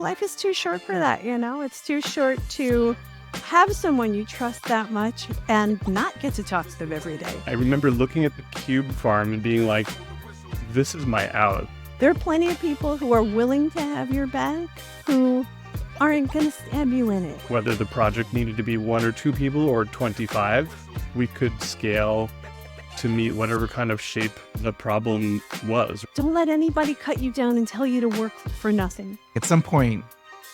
Life is too short for that, It's too short to have someone you trust that much and not get to talk to them every day. I remember looking at the Cube farm and being like, this is my out. There are plenty of people who are willing to have your back who aren't going to stab you in it. Whether the project needed to be 1 or 2 people or 25, we could scale to meet whatever kind of shape the problem was. Don't let anybody cut you down and tell you to work for nothing. At some point,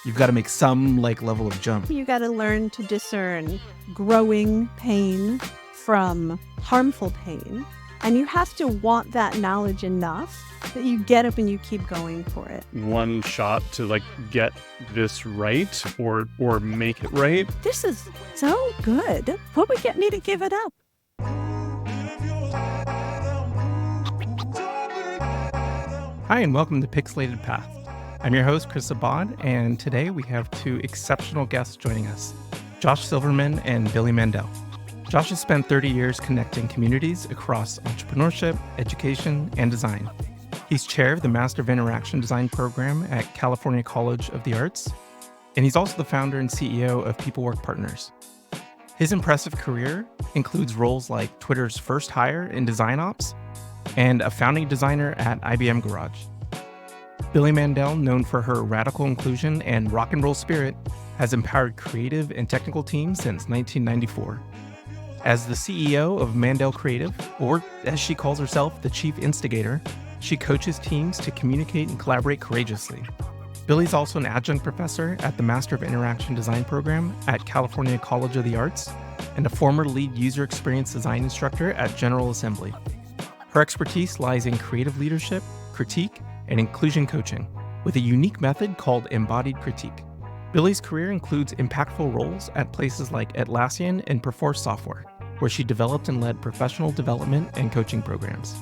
you've got to make some level of jump. You got to learn to discern growing pain from harmful pain. And you have to want that knowledge enough that you get up and you keep going for it. One shot to get this right or make it right. This is so good. What would get me to give it up? Hi, and welcome to Pixelated Path. I'm your host, Chris Abad, and today we have 2 exceptional guests joining us, Josh Silverman and Billie Mandel. Josh has spent 30 years connecting communities across entrepreneurship, education, and design. He's chair of the Master of Interaction Design program at California College of the Arts, and he's also the founder and CEO of People Work Partners. His impressive career includes roles like Twitter's first hire in design ops and a founding designer at IBM Garage. Billie Mandel, known for her radical inclusion and rock and roll spirit, has empowered creative and technical teams since 1994. As the CEO of Mandel Creative, or as she calls herself, the Chief Instigator, she coaches teams to communicate and collaborate courageously. Billie's also an adjunct professor at the Master of Interaction Design program at California College of the Arts and a former lead user experience design instructor at General Assembly. Her expertise lies in creative leadership, critique, and inclusion coaching, with a unique method called embodied critique. Billie's career includes impactful roles at places like Atlassian and Perforce Software, where she developed and led professional development and coaching programs.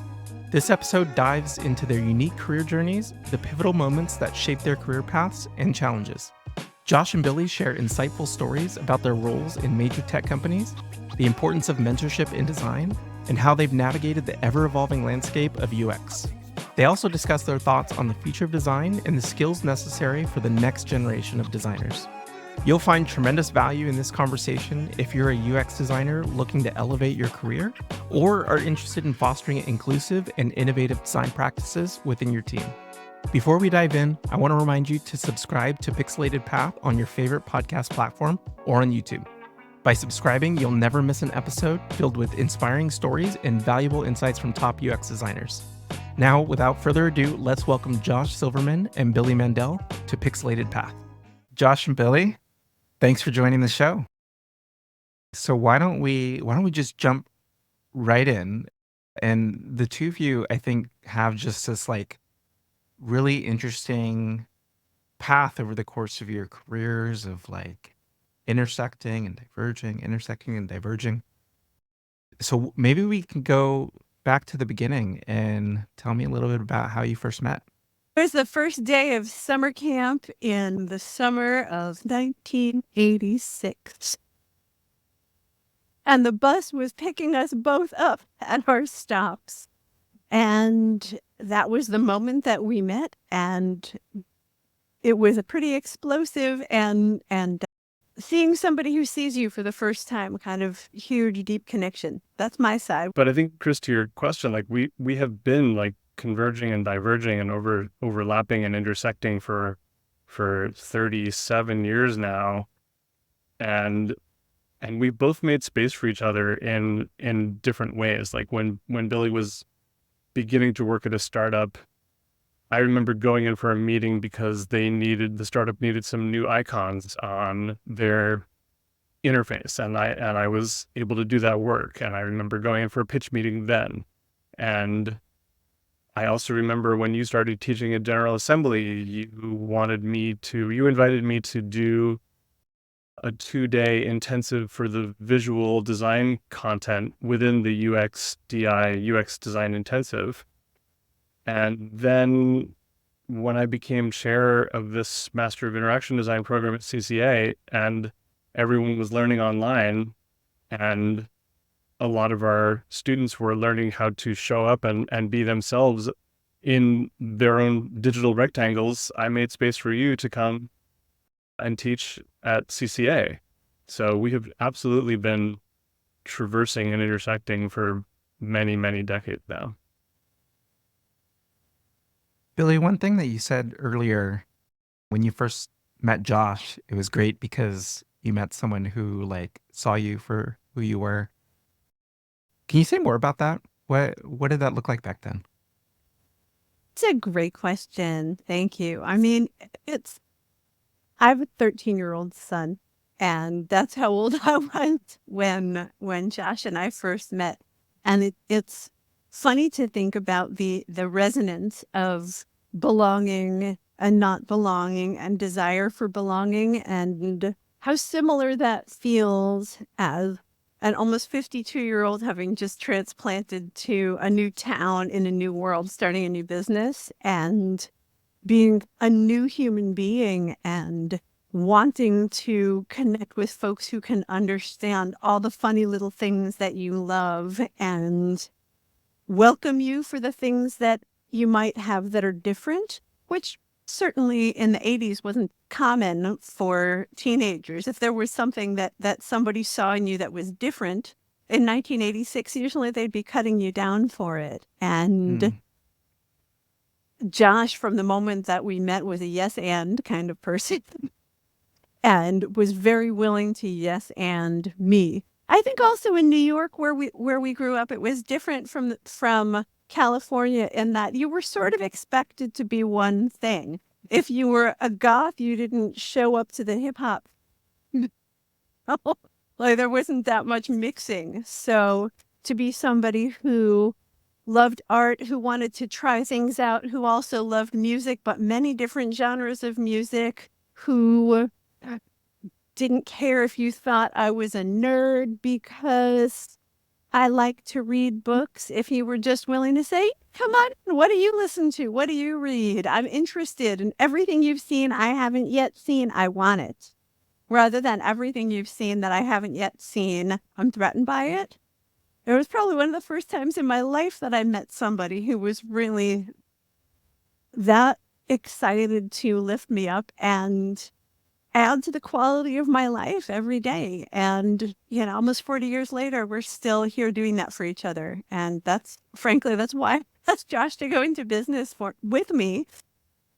This episode dives into their unique career journeys, the pivotal moments that shape their career paths, and challenges. Josh and Billie share insightful stories about their roles in major tech companies, the importance of mentorship in design, and how they've navigated the ever-evolving landscape of UX. They also discuss their thoughts on the future of design and the skills necessary for the next generation of designers. You'll find tremendous value in this conversation if you're a UX designer looking to elevate your career or are interested in fostering inclusive and innovative design practices within your team. Before we dive in, I want to remind you to subscribe to Pixelated Path on your favorite podcast platform or on YouTube. By subscribing, you'll never miss an episode filled with inspiring stories and valuable insights from top UX designers. Now, without further ado, let's welcome Josh Silverman and Billie Mandel to Pixelated Path. Josh and Billie, thanks for joining the show. So why don't we just jump right in? And the two of you, I think, have just this really interesting path over the course of your careers of intersecting and diverging. So maybe we can go back to the beginning and tell me a little bit about how you first met. It was the first day of summer camp in the summer of 1986. And the bus was picking us both up at our stops. And that was the moment that we met. And it was a pretty explosive and seeing somebody who sees you for the first time, kind of huge, deep connection. That's my side. But I think, Chris, to your question, we have been converging and diverging and overlapping and intersecting for 37 years now. And we've both made space for each other in different ways. When Billie was beginning to work at a startup, I remember going in for a meeting because the startup needed some new icons on their interface, and I was able to do that work. And I remember going in for a pitch meeting then. And I also remember when you started teaching at General Assembly, you invited me to do a 2-day intensive for the visual design content within the UX design intensive. And then when I became chair of this Master of Interaction Design program at CCA, and everyone was learning online, and a lot of our students were learning how to show up and be themselves in their own digital rectangles, I made space for you to come and teach at CCA. So we have absolutely been traversing and intersecting for many, many decades now. Billy, one thing that you said earlier when you first met Josh, it was great because you met someone who like saw you for who you were. Can you say more about that? What did that look like back then? It's a great question. Thank you. I mean, I have a 13-year-old son, and that's how old I was when Josh and I first met. And it's funny to think about the resonance of belonging and not belonging and desire for belonging, and how similar that feels as an almost 52-year-old having just transplanted to a new town in a new world, starting a new business, and being a new human being and wanting to connect with folks who can understand all the funny little things that you love and welcome you for the things that you might have that are different, which certainly in the 80s wasn't common for teenagers. If there was something that somebody saw in you that was different in 1986, usually they'd be cutting you down for it. And Josh, from the moment that we met, was a yes and kind of person and was very willing to yes and me. I think also in New York where we grew up, it was different from California in that you were sort of expected to be one thing. If you were a goth, you didn't show up to the hip hop. Like there wasn't that much mixing. So to be somebody who loved art, who wanted to try things out, who also loved music, but many different genres of music, who didn't care if you thought I was a nerd because I like to read books. If you were just willing to say, come on, what do you listen to? What do you read? I'm interested in everything you've seen I haven't yet seen. I want it. Rather than everything you've seen that I haven't yet seen, I'm threatened by it. It was probably one of the first times in my life that I met somebody who was really that excited to lift me up and add to the quality of my life every day. And, almost 40 years later, we're still here doing that for each other. And that's why I asked Josh to go into business with me.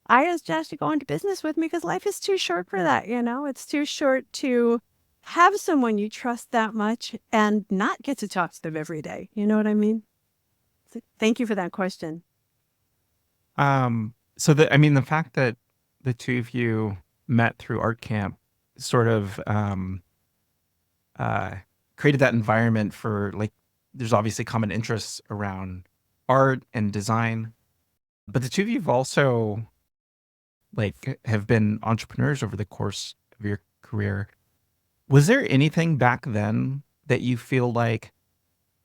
I asked Josh to go into business with me because life is too short for that. It's too short to have someone you trust that much and not get to talk to them every day. You know what I mean? So thank you for that question. The fact that the two of you met through art camp sort of created that environment for like, there's obviously common interests around art and design, but the two of you have also like have been entrepreneurs over the course of your career. Was there anything back then that you feel like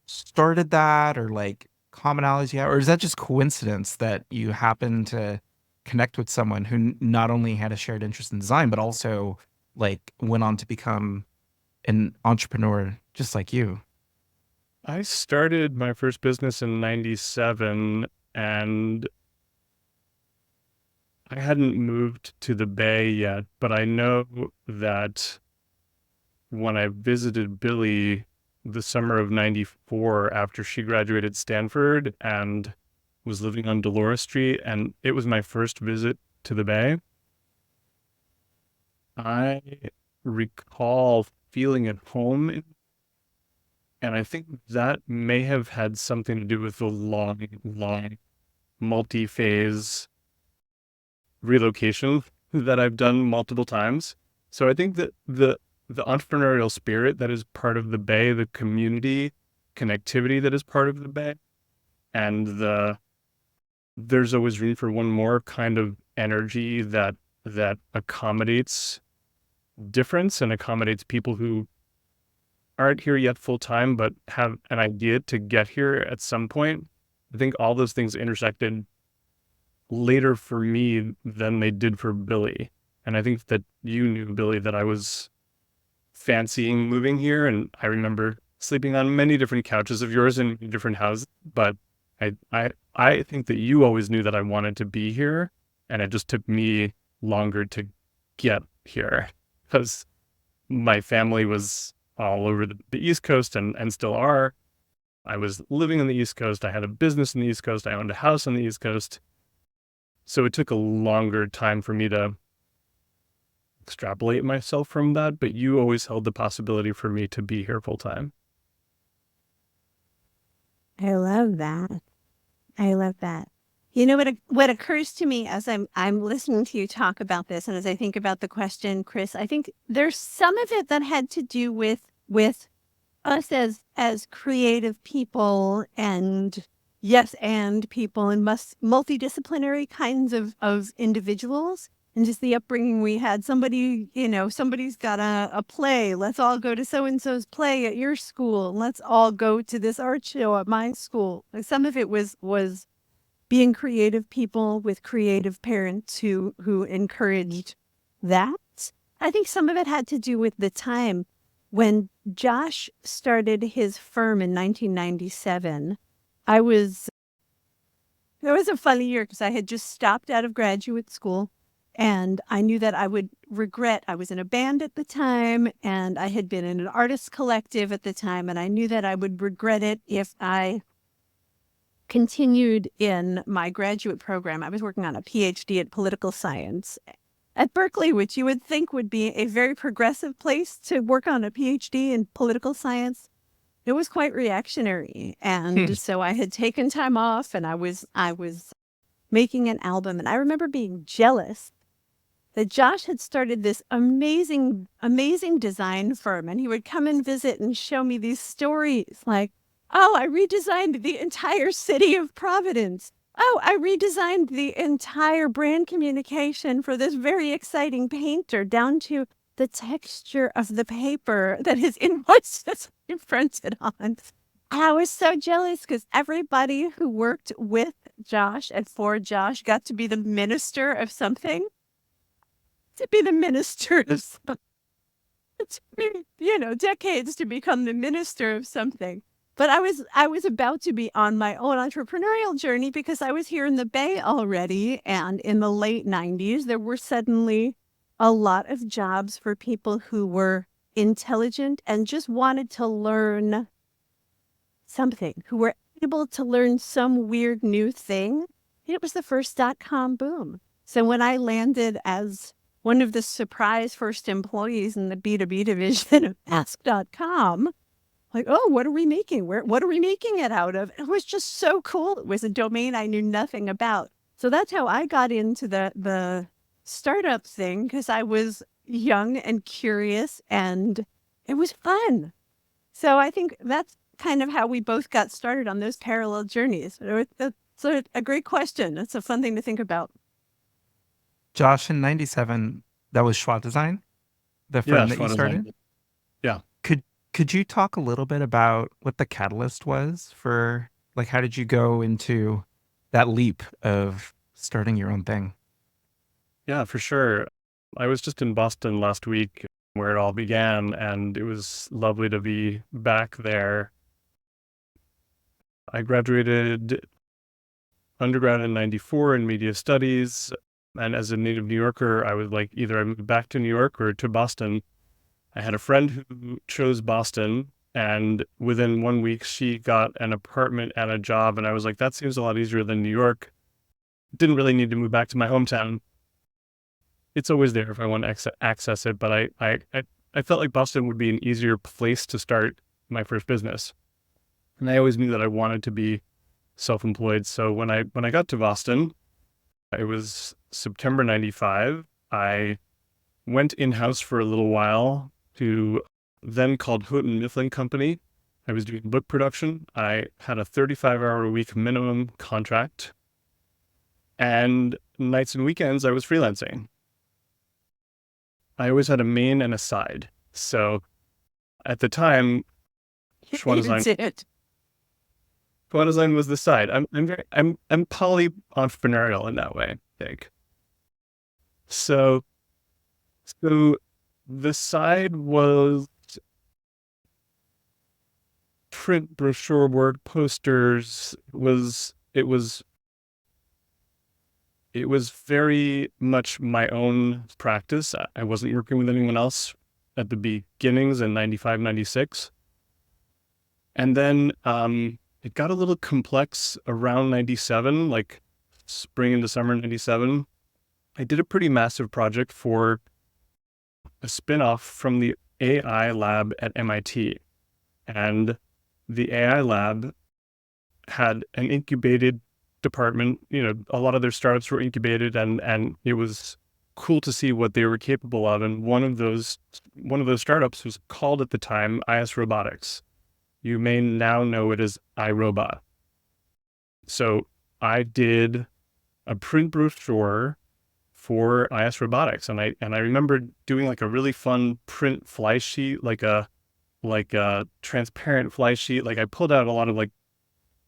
started that, or like commonalities you have, or is that just coincidence that you happen to connect with someone who not only had a shared interest in design, but also like went on to become an entrepreneur just like you? I started my first business in 97, and I hadn't moved to the Bay yet, but I know that when I visited Billie the summer of 94 after she graduated Stanford and was living on Dolores Street, and it was my first visit to the Bay, I recall feeling at home, and I think that may have had something to do with the long, multi-phase relocation that I've done multiple times. So I think that the entrepreneurial spirit that is part of the Bay, the community connectivity that is part of the Bay, and there's always room for one more kind of energy that accommodates difference and accommodates people who aren't here yet full time, but have an idea to get here at some point. I think all those things intersected later for me than they did for Billie. And I think that you knew, Billie, that I was fancying moving here. And I remember sleeping on many different couches of yours in different houses. But I think that you always knew that I wanted to be here. And it just took me longer to get here because my family was all over the East Coast and still are. I was living on the East Coast. I had a business on the East Coast. I owned a house on the East Coast. So it took a longer time for me to extrapolate myself from that, but you always held the possibility for me to be here full time. I love that. I love that. You know what occurs to me as I'm listening to you talk about this, and as I think about the question, Chris, I think there's some of it that had to do with us as creative people and people and multidisciplinary kinds of individuals, and just the upbringing we had. Somebody's got a play. Let's all go to so-and-so's play at your school. Let's all go to this art show at my school. Like, some of it was being creative people with creative parents who encouraged that. I think some of it had to do with the time when Josh started his firm in 1997. It was a funny year because I had just stopped out of graduate school, and I knew that I would regret. I was in a band at the time, and I had been in an artist collective at the time, and I knew that I would regret it if I continued in my graduate program. I was working on a PhD in political science at Berkeley, which you would think would be a very progressive place to work on a PhD in political science. It was quite reactionary. And so I had taken time off, and I was making an album. And I remember being jealous that Josh had started this amazing, amazing design firm. And he would come and visit and show me these stories like, oh, I redesigned the entire city of Providence. Oh, I redesigned the entire brand communication for this very exciting painter, down to the texture of the paper that his invoices are printed on. I was so jealous because everybody who worked with Josh and for Josh got to be the minister of something. To be the minister of something. It took me, decades to become the minister of something. But I was about to be on my own entrepreneurial journey because I was here in the Bay already. And in the late 90s, there were suddenly a lot of jobs for people who were intelligent and just wanted to learn something, who were able to learn some weird new thing. It was the first .com boom. So when I landed as one of the surprise first employees in the B2B division of Ask.com, like, oh, what are we making? What are we making it out of? It was just so cool. It was a domain I knew nothing about. So that's how I got into the startup thing, because I was young and curious, and it was fun. So I think that's kind of how we both got started on those parallel journeys. It's a great question. It's a fun thing to think about. Josh, in 97, that was Schwadesign, the firm that you started? Yeah. Could you talk a little bit about what the catalyst was for, like, how did you go into that leap of starting your own thing? Yeah, for sure. I was just in Boston last week where it all began, and it was lovely to be back there. I graduated undergrad in 94 in media studies. And as a native New Yorker, I was like, either I moved back to New York or to Boston. I had a friend who chose Boston, and within 1 week, she got an apartment and a job. And I was like, that seems a lot easier than New York. Didn't really need to move back to my hometown. It's always there if I want to access it. But I felt like Boston would be an easier place to start my first business. And I always knew that I wanted to be self-employed. So when I got to Boston, it was September 95. I went in-house for a little while to then called Houghton Mifflin Company. I was doing book production. I had a 35-hour-a-week minimum contract. And nights and weekends, I was freelancing. I always had a main and a side. So at the time, Schwadesign was the side. I'm poly-entrepreneurial in that way, I think. So the side was print brochure work, posters. It was it was very much my own practice. I wasn't working with anyone else at the beginnings in 95, 96. And then it got a little complex around 97, like spring into summer 97. I did a pretty massive project for a spinoff from the AI lab at MIT. And the AI lab had an incubated department. A lot of their startups were incubated, and it was cool to see what they were capable of. And one of those startups was called at the time IS Robotics. You may now know it as iRobot. So I did a print brochure for IS Robotics, and I remember doing like a really fun print fly sheet, like a transparent fly sheet. Like I pulled out a lot of like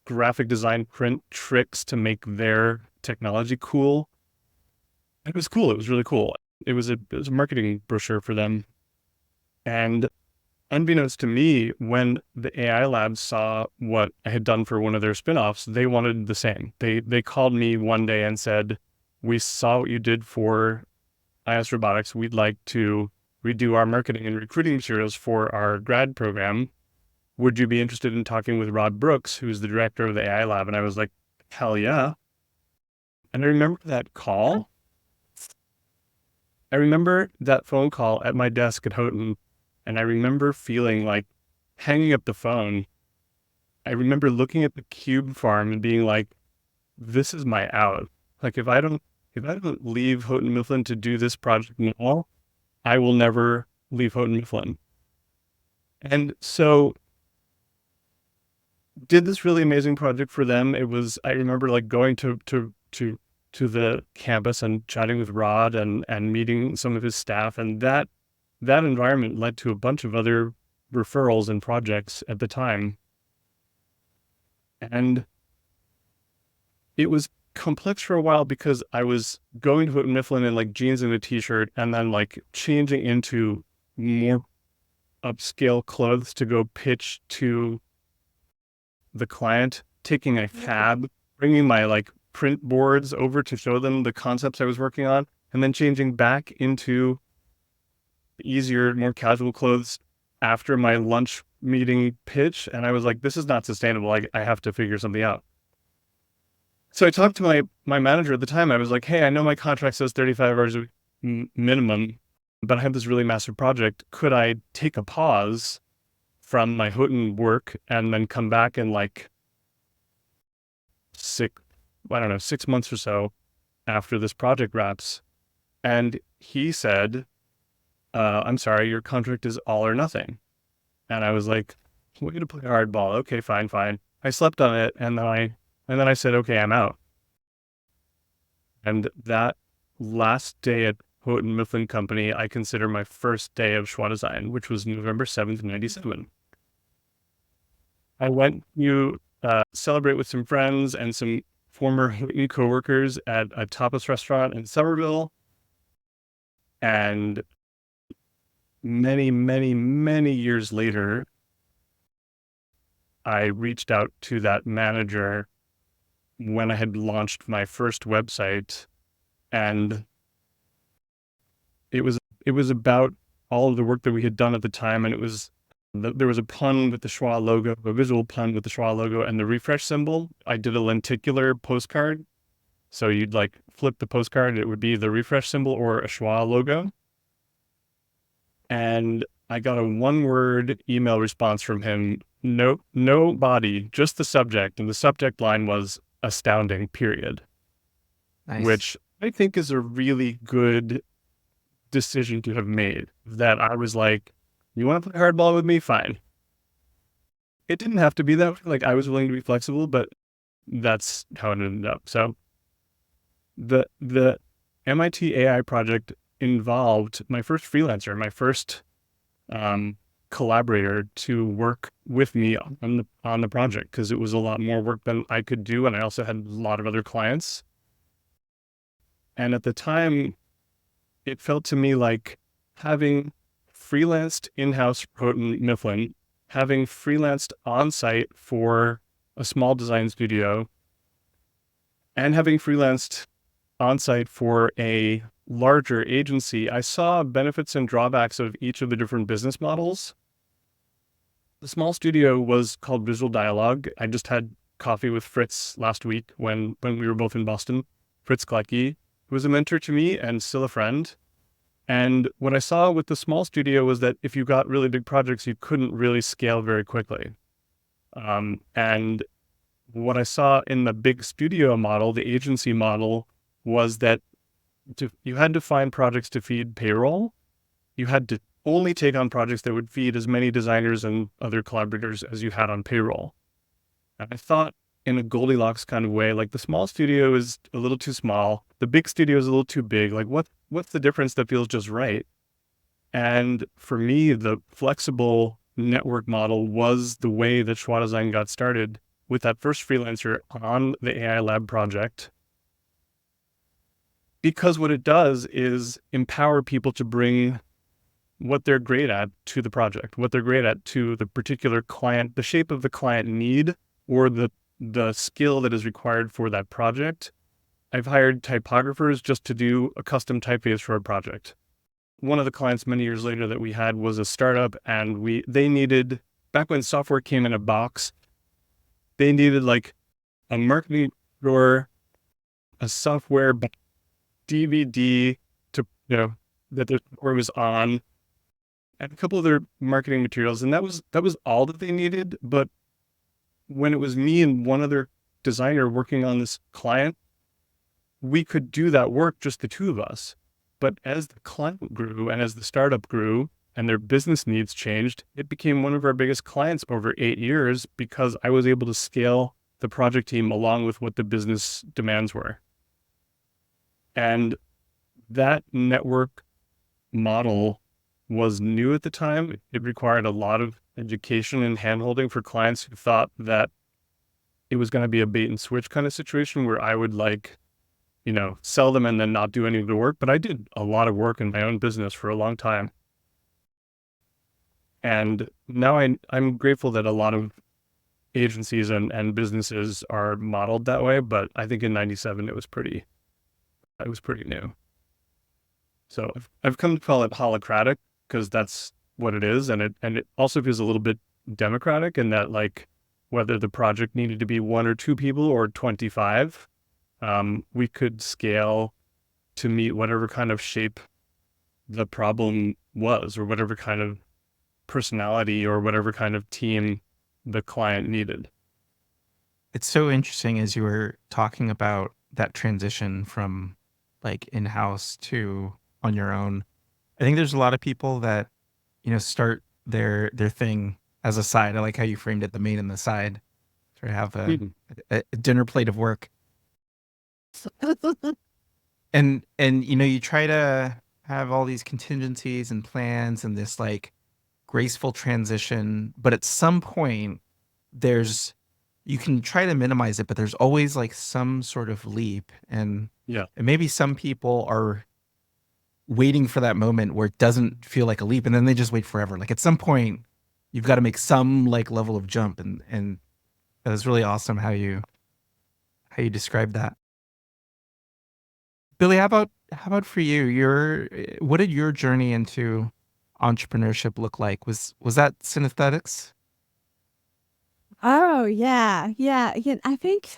graphic design print tricks to make their technology cool. It was cool. It was really cool. It was a marketing brochure for them. And unbeknownst to me, when the AI lab saw what I had done for one of their spinoffs, they wanted the same. They called me one day and said, "We saw what you did for IS Robotics. We'd like to redo our marketing and recruiting materials for our grad program. Would you be interested in talking with Rod Brooks, who's the director of the AI lab?" And I was like, hell yeah. And I remember that call. I remember that phone call at my desk at Houghton. And I remember feeling like hanging up the phone. I remember looking at the cube farm and being like, this is my out. Like if I don't leave Houghton Mifflin to do this project now, I will never leave Houghton Mifflin. And so did this really amazing project for them. I remember like going to the campus and chatting with Rod and meeting some of his staff, and that environment led to a bunch of other referrals and projects at the time. And it was complex for a while because I was going to Houghton Mifflin in like jeans and a t-shirt, and then like changing into more upscale clothes to go pitch to the client, taking a cab, bringing my like print boards over to show them the concepts I was working on, and then changing back into easier, more casual clothes after my lunch meeting pitch. And I was like, this is not sustainable. I have to figure something out. So I talked to my manager at the time. I was like, hey, I know my contract says 35 hours a week minimum, but I have this really massive project. Could I take a pause from my Houghton work and then come back in like 6 months or so after this project wraps? And he said, I'm sorry, your contract is all or nothing. And I was like, way to play hardball. Okay, fine. I slept on it, and then I said, okay, I'm out. And that last day at Houghton Mifflin Company, I consider my first day of Schwadesign, which was November 7th, 97. I went to celebrate with some friends and some former Houghton coworkers at a tapas restaurant in Somerville. And many, many, many years later, I reached out to that manager when I had launched my first website, and it was about all of the work that we had done at the time, and there was a pun with the Schwa logo, a visual pun with the Schwa logo and the refresh symbol. I did a lenticular postcard, so you'd like flip the postcard, it would be the refresh symbol or a Schwa logo. And I got a one-word email response from him, no body, just the subject. And the subject line was astounding, period. Nice. Which I think is a really good decision to have made. That I was like, you want to play hardball with me? Fine. It didn't have to be that way. Like I was willing to be flexible, but that's how it ended up. So the MIT AI project involved my first freelancer, my first collaborator to work with me on the project, because it was a lot more work than I could do, and I also had a lot of other clients. And at the time, it felt to me like having freelanced in-house for Houghton Mifflin, having freelanced on-site for a small design studio, and having freelanced on-site for a larger agency, I saw benefits and drawbacks of each of the different business models. The small studio was called Visual Dialogue. I just had coffee with Fritz last week when we were both in Boston. Fritz Klecki, who was a mentor to me and still a friend. And what I saw with the small studio was that if you got really big projects, you couldn't really scale very quickly. And what I saw in the big studio model, the agency model, was that you had to find projects to feed payroll. You had to only take on projects that would feed as many designers and other collaborators as you had on payroll. And I thought in a Goldilocks kind of way, like the small studio is a little too small. The big studio is a little too big. Like what's the difference that feels just right? And for me, the flexible network model was the way that Schwadesign got started with that first freelancer on the AI lab project. Because what it does is empower people to bring what they're great at to the project, what they're great at to the particular client, the shape of the client need, or the skill that is required for that project. I've hired typographers just to do a custom typeface for a project. One of the clients many years later that we had was a startup, and they needed, back when software came in a box, they needed like a marketing drawer, a software DVD to, that the software was on, and a couple other marketing materials. And that was all that they needed. But when it was me and one other designer working on this client, we could do that work, just the two of us. But as the client grew and as the startup grew and their business needs changed, it became one of our biggest clients over 8 years because I was able to scale the project team along with what the business demands were. And that network model was new at the time. It required a lot of education and handholding for clients who thought that it was going to be a bait and switch kind of situation where I would sell them and then not do any of the work. But I did a lot of work in my own business for a long time. And now I'm grateful that a lot of agencies and businesses are modeled that way. But I think in 97, it was pretty new. So I've come to call it holocratic because that's what it is. And it also feels a little bit democratic in that, like, whether the project needed to be 1 or 2 people or 25, we could scale to meet whatever kind of shape the problem was, or whatever kind of personality or whatever kind of team the client needed. It's so interesting as you were talking about that transition from like in-house to on your own. I think there's a lot of people that, start their thing as a side. I like how you framed it, the main and the side, to have a dinner plate of work. And you try to have all these contingencies and plans and this like graceful transition, but at some point you can try to minimize it, but there's always like some sort of leap. And maybe some people are waiting for that moment where it doesn't feel like a leap, and then they just wait forever. Like at some point you've got to make some like level of jump, and that was really awesome how you described that. Billie, how about for you? What did your journey into entrepreneurship look like? Was that Synesthetics? Oh, yeah. Again, I think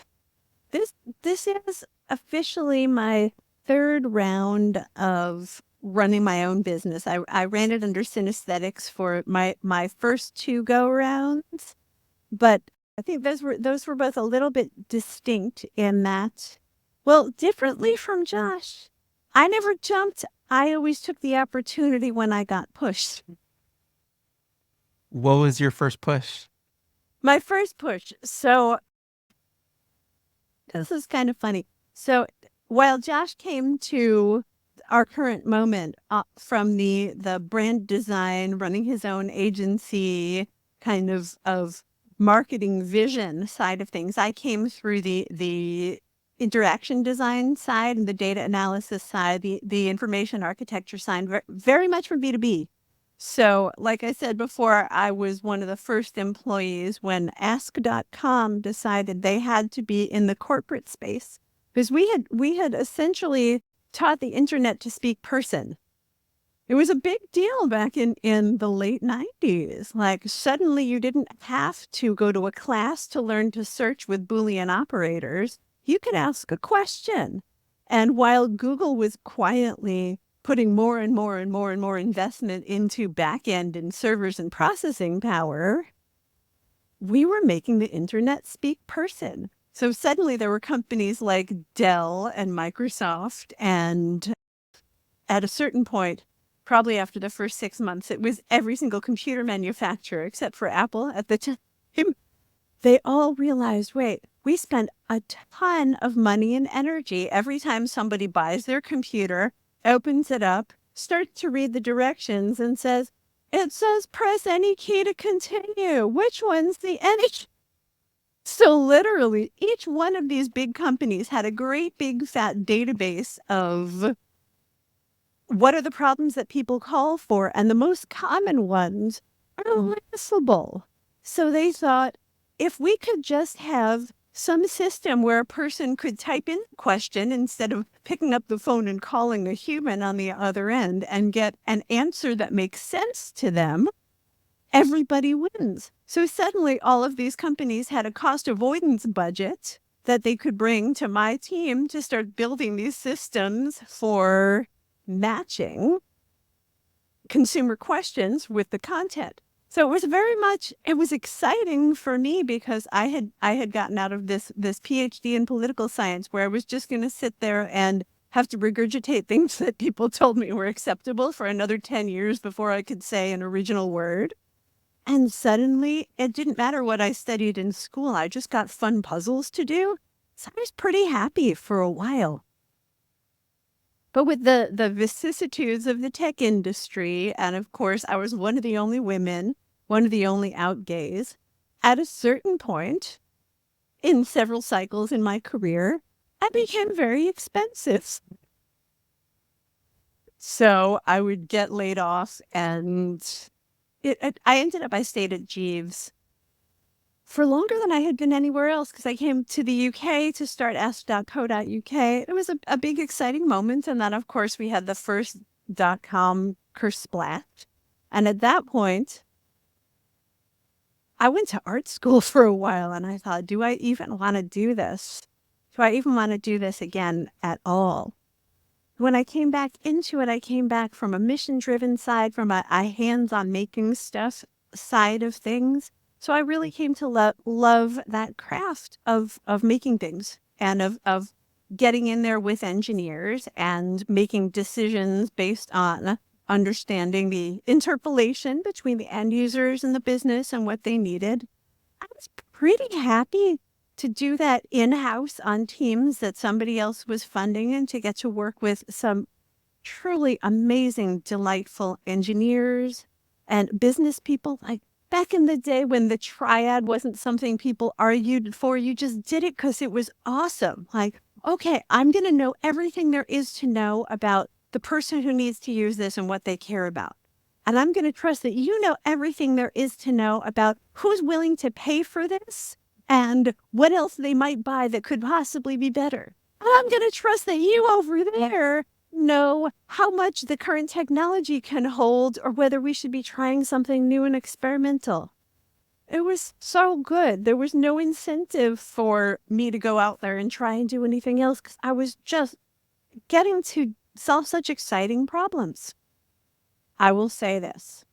this is officially my 3rd round of running my own business. I ran it under Synesthetics for my first 2 go rounds, but I think those were both a little bit distinct in that, well, differently from Josh. I never jumped. I always took the opportunity when I got pushed. What was your first push? My first push. So this is kind of funny. So while Josh came to our current moment from the brand design, running his own agency, kind of marketing vision side of things, I came through the interaction design side and the data analysis side, the information architecture side, very much from B2B. So like I said before, I was one of the first employees when Ask.com decided they had to be in the corporate space Because we had essentially taught the internet to speak person. It was a big deal back in the late 90s. Like, suddenly you didn't have to go to a class to learn to search with Boolean operators. You could ask a question. And while Google was quietly putting more and more and more and more investment into backend and servers and processing power, we were making the internet speak person. So suddenly there were companies like Dell and Microsoft, and at a certain point, probably after the first 6 months, it was every single computer manufacturer except for Apple at the time. They all realized, wait, we spend a ton of money and energy every time somebody buys their computer, opens it up, starts to read the directions, and says, it says press any key to continue. Which one's the any? So literally, each one of these big companies had a great big fat database of what are the problems that people call for, and the most common ones are listenable. So they thought, if we could just have some system where a person could type in a question instead of picking up the phone and calling a human on the other end and get an answer that makes sense to them, everybody wins. So suddenly all of these companies had a cost avoidance budget that they could bring to my team to start building these systems for matching consumer questions with the content. So it was it was exciting for me because I had gotten out of this PhD in political science where I was just going to sit there and have to regurgitate things that people told me were acceptable for another 10 years before I could say an original word. And suddenly it didn't matter what I studied in school. I just got fun puzzles to do. So I was pretty happy for a while. But with the vicissitudes of the tech industry, and of course, I was one of the only women, one of the only out gays, at a certain point in several cycles in my career, I became very expensive. So I would get laid off, and I stayed at Jeeves for longer than I had been anywhere else because I came to the UK to start ask.co.uk. It was a big, exciting moment. And then, of course, we had the first .com curse splat. And at that point, I went to art school for a while and I thought, do I even want to do this? Do I even want to do this again at all? When I came back into it, I came back from a mission-driven side, from a hands-on making stuff side of things. So I really came to love that craft of making things and of getting in there with engineers and making decisions based on understanding the interpolation between the end users and the business and what they needed. I was pretty happy to do that in-house on teams that somebody else was funding and to get to work with some truly amazing, delightful engineers and business people. Like, back in the day when the triad wasn't something people argued for, you just did it because it was awesome. Like, okay, I'm going to know everything there is to know about the person who needs to use this and what they care about. And I'm going to trust that you know everything there is to know about who's willing to pay for this and what else they might buy that could possibly be better. And I'm going to trust that you over there know how much the current technology can hold or whether we should be trying something new and experimental. It was so good. There was no incentive for me to go out there and try and do anything else because I was just getting to solve such exciting problems. I will say this.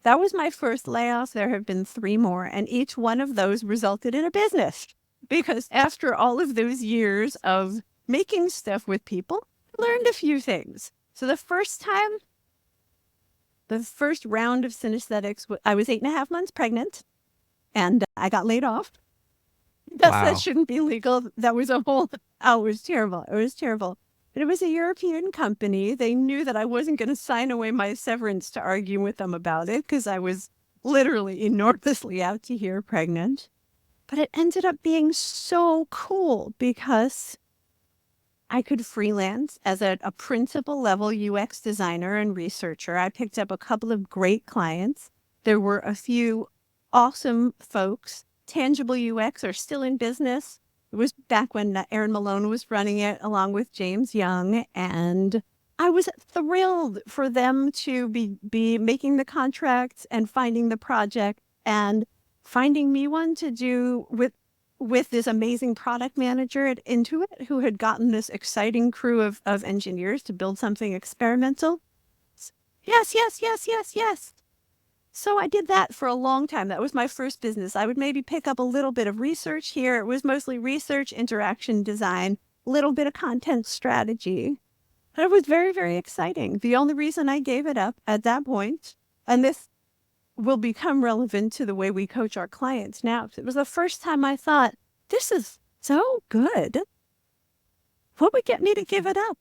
That was my first layoff. There have been 3 more, and each one of those resulted in a business. Because after all of those years of making stuff with people, I learned a few things. So the first round of Synesthetics, I was 8.5 months pregnant, and I got laid off. That shouldn't be legal. That was it was terrible. It was terrible. But it was a European company. They knew that I wasn't going to sign away my severance to argue with them about it because I was literally enormously out to here pregnant. But it ended up being so cool because I could freelance as a principal level UX designer and researcher. I picked up a couple of great clients. There were a few awesome folks. Tangible UX are still in business. It was back when Aaron Malone was running it along with James Young. And I was thrilled for them to be making the contracts and finding the project and finding me one to do with this amazing product manager at Intuit who had gotten this exciting crew of engineers to build something experimental. Yes, yes, yes, yes, yes. So I did that for a long time. That was my first business. I would maybe pick up a little bit of research here. It was mostly research, interaction design, a little bit of content strategy. And it was very, very exciting. The only reason I gave it up at that point, and this will become relevant to the way we coach our clients now, it was the first time I thought, this is so good. What would get me to give it up?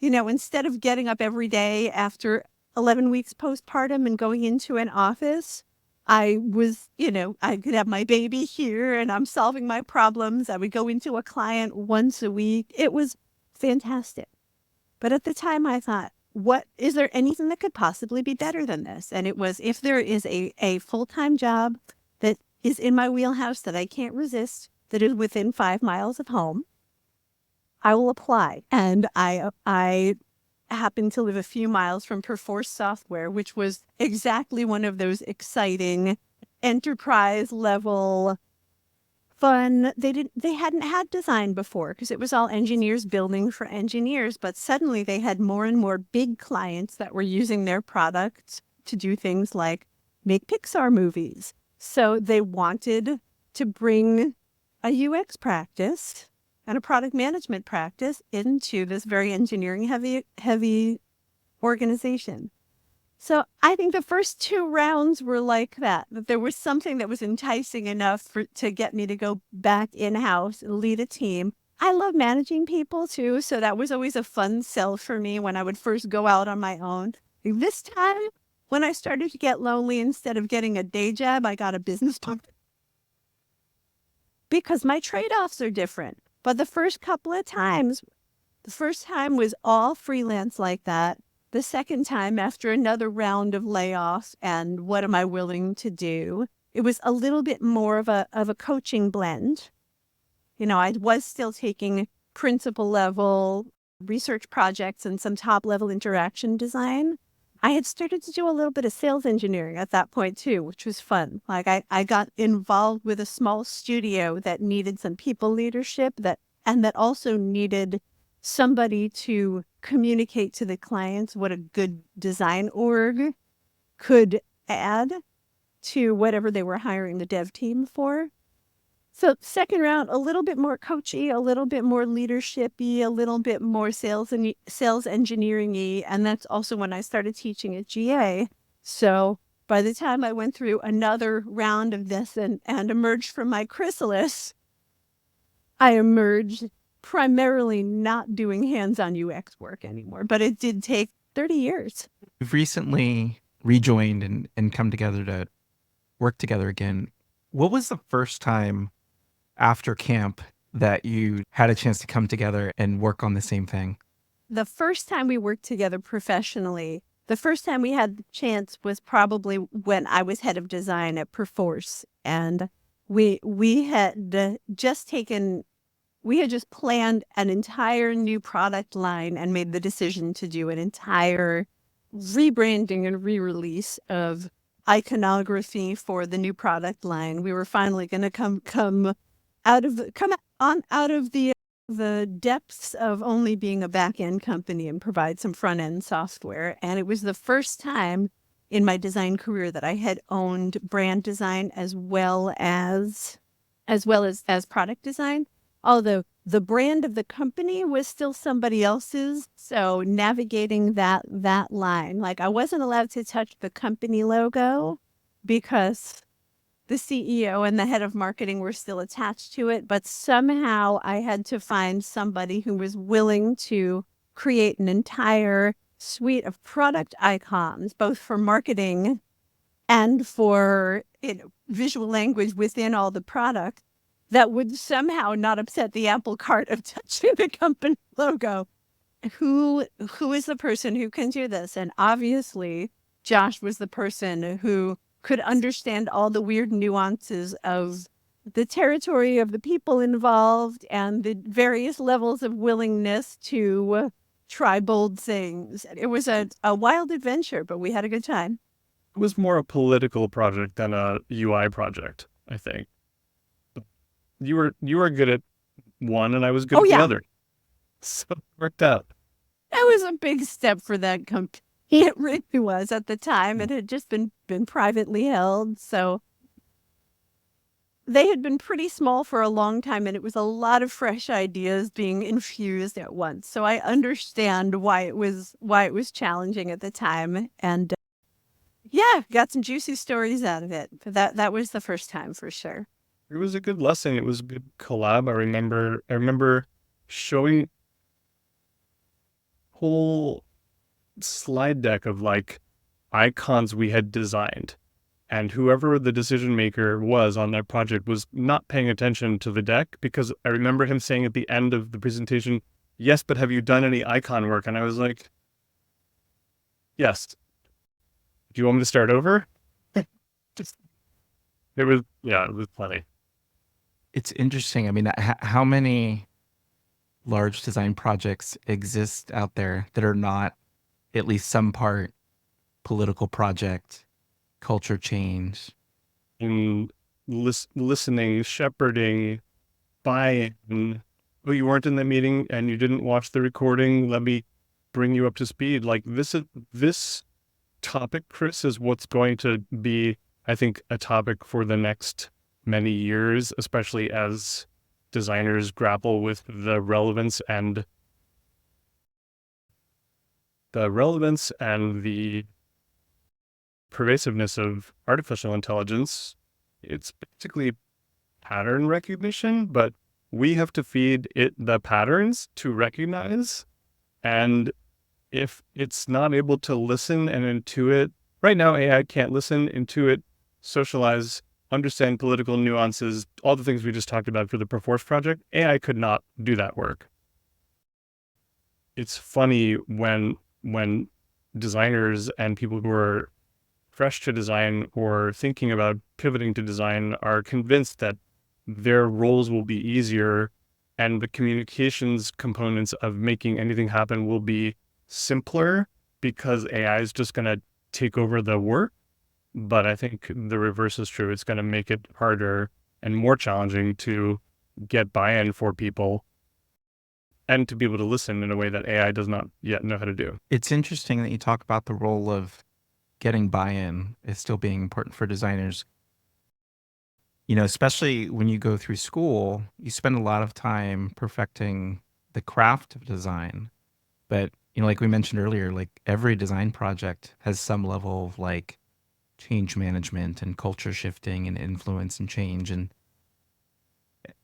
Instead of getting up every day after 11 weeks postpartum and going into an office, I was, I could have my baby here and I'm solving my problems. I would go into a client once a week. It was fantastic. But at the time I thought, is there anything that could possibly be better than this? And it was, if there is a full-time job that is in my wheelhouse that I can't resist, that is within 5 miles of home, I will apply. And I happened to live a few miles from Perforce Software, which was exactly one of those exciting enterprise level fun. They hadn't had design before because it was all engineers building for engineers, but suddenly they had more and more big clients that were using their products to do things like make Pixar movies. So they wanted to bring a UX practice and a product management practice into this very engineering heavy organization. So I think the first 2 rounds were like that there was something that was enticing enough to get me to go back in-house and lead a team. I love managing people too, so that was always a fun sell for me when I would first go out on my own. This time, when I started to get lonely, instead of getting a day job, I got a business partner. Because my trade-offs are different. But the first couple of times, the first time was all freelance like that. The second time, after another round of layoffs and what am I willing to do, it was a little bit more of a coaching blend. I was still taking principal level research projects and some top level interaction design. I had started to do a little bit of sales engineering at that point too, which was fun. Like I got involved with a small studio that needed some people leadership that also needed somebody to communicate to the clients what a good design org could add to whatever they were hiring the dev team for. So second round, a little bit more coachy, a little bit more leadership-y, a little bit more sales engineering-y. And that's also when I started teaching at GA. So by the time I went through another round of this and emerged from my chrysalis, I emerged primarily not doing hands-on UX work anymore, but it did take 30 years. We've recently rejoined and come together to work together again. What was the first time after camp that you had a chance to come together and work on the same thing? The first time we worked together professionally, the first time we had the chance was probably when I was head of design at Perforce. And we had just planned an entire new product line and made the decision to do an entire rebranding and re-release of iconography for the new product line. We were finally going to come out of the depths of only being a back-end company and provide some front-end software. And it was the first time in my design career that I had owned brand design as well as product design. Although the brand of the company was still somebody else's, so navigating that line, like I wasn't allowed to touch the company logo because the CEO and the head of marketing were still attached to it, but somehow I had to find somebody who was willing to create an entire suite of product icons, both for marketing and for visual language within all the product, that would somehow not upset the apple cart of touching the company logo. Who is the person who can do this? And obviously, Josh was the person who could understand all the weird nuances of the territory of the people involved and the various levels of willingness to try bold things. It was a wild adventure, but we had a good time. It was more a political project than a UI project, I think. You were good at one and I was good Oh, at the yeah. other. So it worked out. That was a big step for that company. It really was. At the time, it had just been privately held, so they had been pretty small for a long time, and it was a lot of fresh ideas being infused at once. So I understand why it was challenging at the time, and yeah, got some juicy stories out of it. But that was the first time for sure. It was a good lesson. It was a good collab. I remember showing whole slide deck of like icons we had designed. And whoever the decision maker was on that project was not paying attention to the deck, because I remember him saying at the end of the presentation, "Yes, but have you done any icon work?" And I was like, "Yes." Do you want me to start over? Just, it was plenty. It's interesting. I mean, how many large design projects exist out there that are not at least some part political project, culture change? And listening, shepherding, buy-in. Oh, you weren't in the meeting and you didn't watch the recording. Let me bring you up to speed. Like this topic, Chris, is what's going to be, I think, a topic for the next many years, especially as designers grapple with the relevance and the pervasiveness of artificial intelligence. It's basically pattern recognition, but we have to feed it the patterns to recognize. And if it's not able to listen and intuit, right now AI can't listen, intuit, socialize, understand political nuances, all the things we just talked about for the Perforce project. AI could not do that work. It's funny when designers and people who are fresh to design or thinking about pivoting to design are convinced that their roles will be easier and the communications components of making anything happen will be simpler because AI is just going to take over the work. But I think the reverse is true. It's going to make it harder and more challenging to get buy-in for people and to be able to listen in a way that AI does not yet know how to do. It's interesting that you talk about the role of getting buy-in is still being important for designers. You know, especially when you go through school, you spend a lot of time perfecting the craft of design. But, you know, like we mentioned earlier, like every design project has some level of like change management and culture shifting and influence and change. And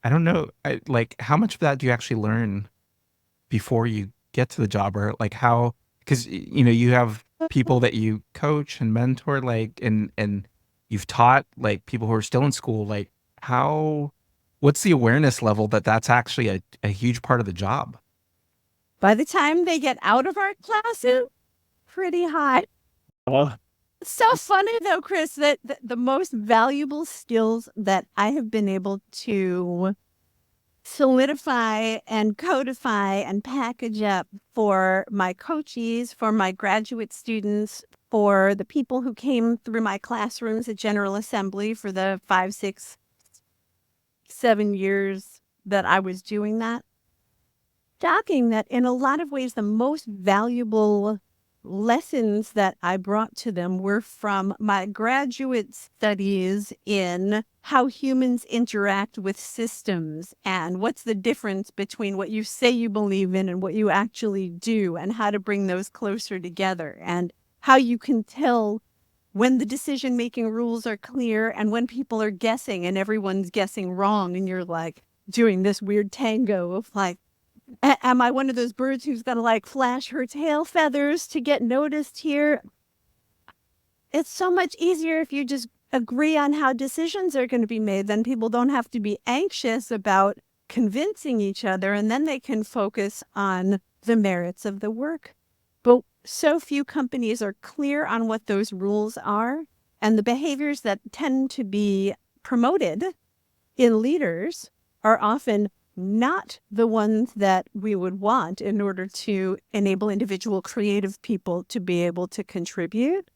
I don't know, like how much of that do you actually learn before you get to the job, or like how, because, you know, you have people that you coach and mentor, like, and you've taught like people who are still in school, like what's the awareness level that that's actually a huge part of the job? By the time they get out of our classes, pretty high. Well, It's so funny though, Chris, that the most valuable skills that I have been able to solidify and codify and package up for my coachees, for my graduate students, for the people who came through my classrooms at General Assembly for the 5, 6, 7 years that I was doing that. Shocking that in a lot of ways, the most valuable lessons that I brought to them were from my graduate studies in how humans interact with systems and what's the difference between what you say you believe in and what you actually do, and how to bring those closer together, and how you can tell when the decision-making rules are clear and when people are guessing and everyone's guessing wrong, and you're like doing this weird tango of like, am I one of those birds who's got to like flash her tail feathers to get noticed here? It's so much easier if you just agree on how decisions are going to be made. Then people don't have to be anxious about convincing each other, and then they can focus on the merits of the work. But so few companies are clear on what those rules are, and the behaviors that tend to be promoted in leaders are often not the ones that we would want in order to enable individual creative people to be able to contribute.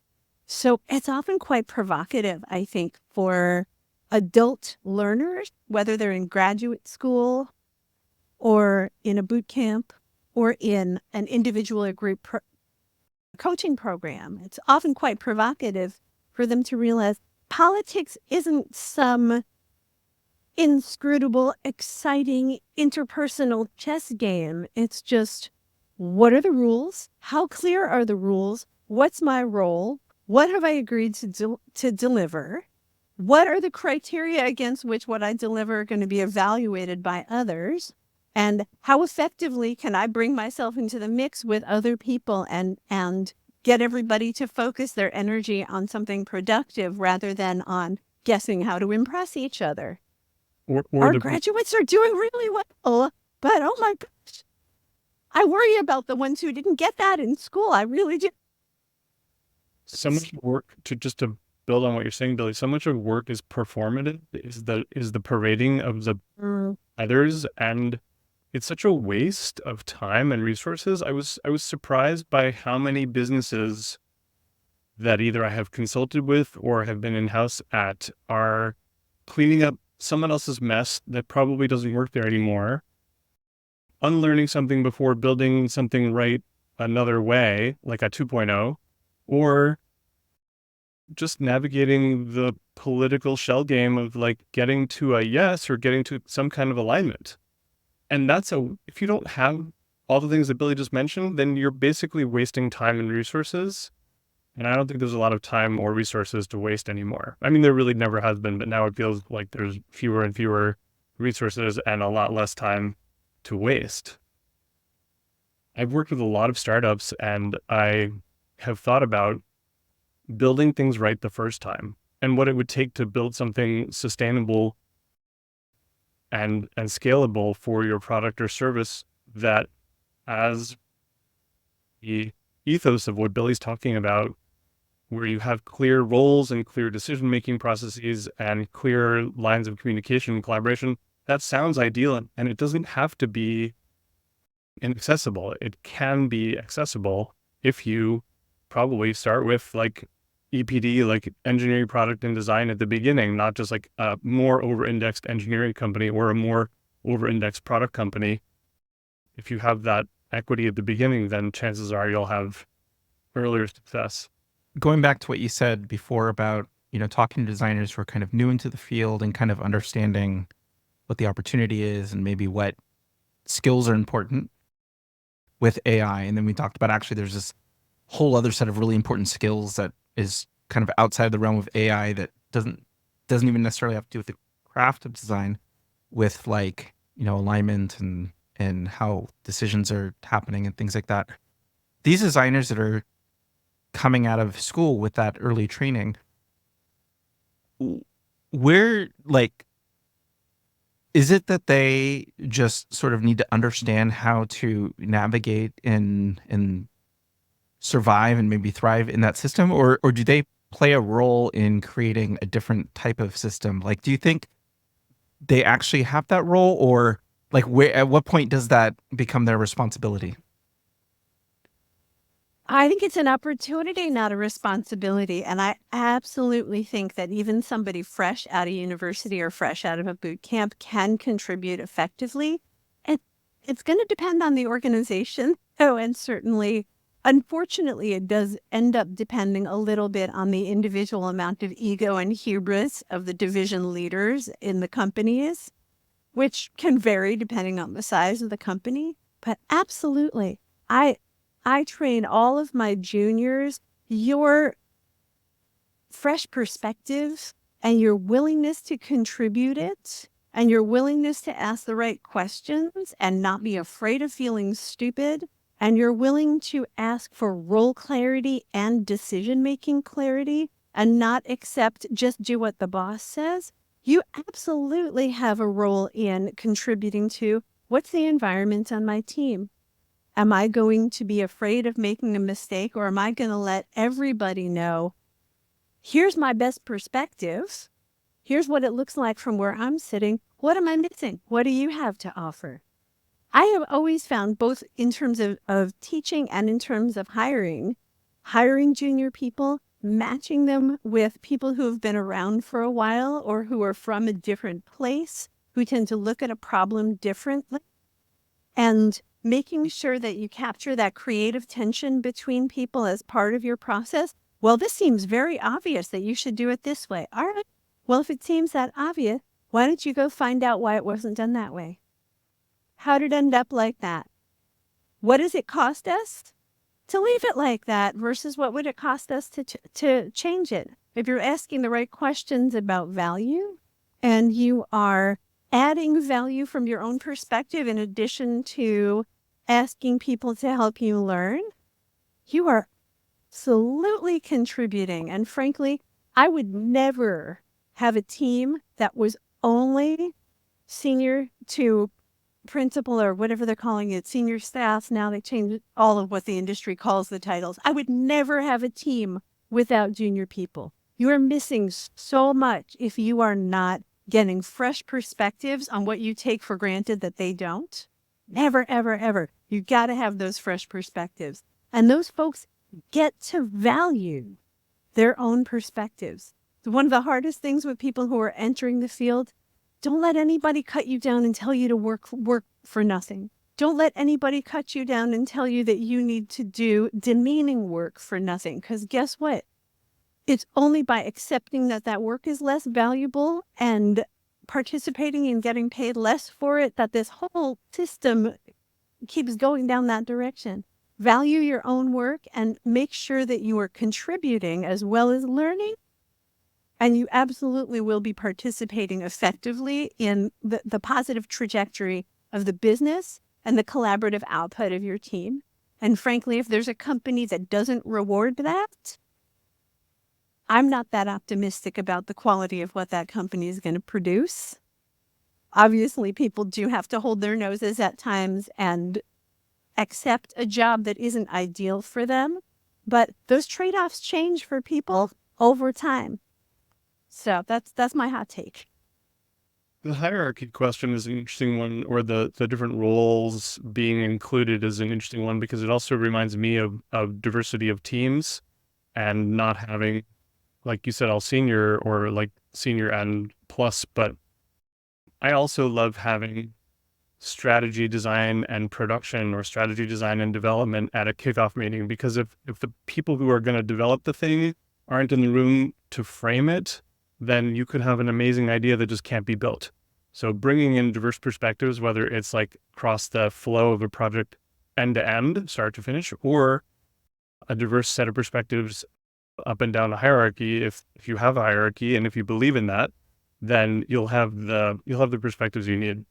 So it's often quite provocative, I think, for adult learners, whether they're in graduate school or in a boot camp or in an individual or group coaching program. It's often quite provocative for them to realize politics isn't some inscrutable, exciting interpersonal chess game. It's just, what are the rules? How clear are the rules? What's my role? What have I agreed to deliver? What are the criteria against which what I deliver are going to be evaluated by others? And how effectively can I bring myself into the mix with other people and get everybody to focus their energy on something productive rather than on guessing how to impress each other? Or Our the graduates are doing really well, but oh my gosh, I worry about the ones who didn't get that in school. I really do. so much work to build on what you're saying, Billy. So much of work is performative, is the parading of the others, and it's such a waste of time and resources. I was surprised by how many businesses that either I have consulted with or have been in-house at are cleaning up someone else's mess that probably doesn't work there anymore, unlearning something before building something right another way, like a 2.0, or just navigating the political shell game of like getting to a yes or getting to some kind of alignment. And if you don't have all the things that Billy just mentioned, then you're basically wasting time and resources. And I don't think there's a lot of time or resources to waste anymore. I mean, there really never has been, but now it feels like there's fewer and fewer resources and a lot less time to waste. I've worked with a lot of startups, and I have thought about building things right the first time and what it would take to build something sustainable and scalable for your product or service that has the ethos of what Billy's talking about, where you have clear roles and clear decision-making processes and clear lines of communication and collaboration. That sounds ideal, and it doesn't have to be inaccessible. It can be accessible if you probably start with like EPD, like engineering, product, and design at the beginning, not just like a more over-indexed engineering company or a more over-indexed product company. If you have that equity at the beginning, then chances are you'll have earlier success. Going back to what you said before about, talking to designers who are kind of new into the field and kind of understanding what the opportunity is and maybe what skills are important with AI. And then we talked about actually there's this whole other set of really important skills that is kind of outside the realm of AI that doesn't even necessarily have to do with the craft of design, with like, alignment and how decisions are happening and things like that. These designers that are coming out of school with that early training, where like, is it that they just sort of need to understand how to navigate and survive and maybe thrive in that system, or do they play a role in creating a different type of system? Like, do you think they actually have that role, or like at what point does that become their responsibility? I think it's an opportunity, not a responsibility. And I absolutely think that even somebody fresh out of university or fresh out of a boot camp can contribute effectively. And it's going to depend on the organization. Oh, and certainly, unfortunately, it does end up depending a little bit on the individual amount of ego and hubris of the division leaders in the companies, which can vary depending on the size of the company. But absolutely, I train all of my juniors. Your fresh perspective and your willingness to contribute it and your willingness to ask the right questions and not be afraid of feeling stupid, and you're willing to ask for role clarity and decision-making clarity and not accept just do what the boss says, you absolutely have a role in contributing to what's the environment on my team. Am I going to be afraid of making a mistake, or am I going to let everybody know, here's my best perspective, Here's what it looks like from where I'm sitting. What am I missing? What do you have to offer? I have always found, both in terms of teaching and in terms of hiring junior people, matching them with people who have been around for a while or who are from a different place, who tend to look at a problem differently, and making sure that you capture that creative tension between people as part of your process. Well, this seems very obvious that you should do it this way. All right. Well, if it seems that obvious, why don't you go find out why it wasn't done that way? How did it end up like that? What does it cost us to leave it like that versus what would it cost us to change it? If you're asking the right questions about value and you are adding value from your own perspective in addition to asking people to help you learn, you are absolutely contributing. And frankly, I would never have a team that was only senior to principal or whatever they're calling it, senior staff. Now they changed all of what the industry calls the titles. I would never have a team without junior people. You are missing so much if you are not getting fresh perspectives on what you take for granted that they don't. Never, ever, ever. You got to have those fresh perspectives. And those folks get to value their own perspectives. One of the hardest things with people who are entering the field, don't let anybody cut you down and tell you to work for nothing. Don't let anybody cut you down and tell you that you need to do demeaning work for nothing. Because guess what? It's only by accepting that that work is less valuable and participating in getting paid less for it that this whole system keeps going down that direction. Value your own work and make sure that you are contributing as well as learning. And you absolutely will be participating effectively in the positive trajectory of the business and the collaborative output of your team. And frankly, if there's a company that doesn't reward that, I'm not that optimistic about the quality of what that company is going to produce. Obviously, people do have to hold their noses at times and accept a job that isn't ideal for them. But those trade-offs change for people over time. So that's my hot take. The hierarchy question is an interesting one, or the different roles being included is an interesting one, because it also reminds me of diversity of teams and not having, like you said, all senior or like senior and plus. But I also love having strategy design and production, or strategy design and development at a kickoff meeting, because if the people who are going to develop the thing aren't in the room to frame it, then you could have an amazing idea that just can't be built. So bringing in diverse perspectives, whether it's like across the flow of a project end to end, start to finish, or a diverse set of perspectives up and down the hierarchy. If you have a hierarchy and if you believe in that, then you'll have the perspectives you need.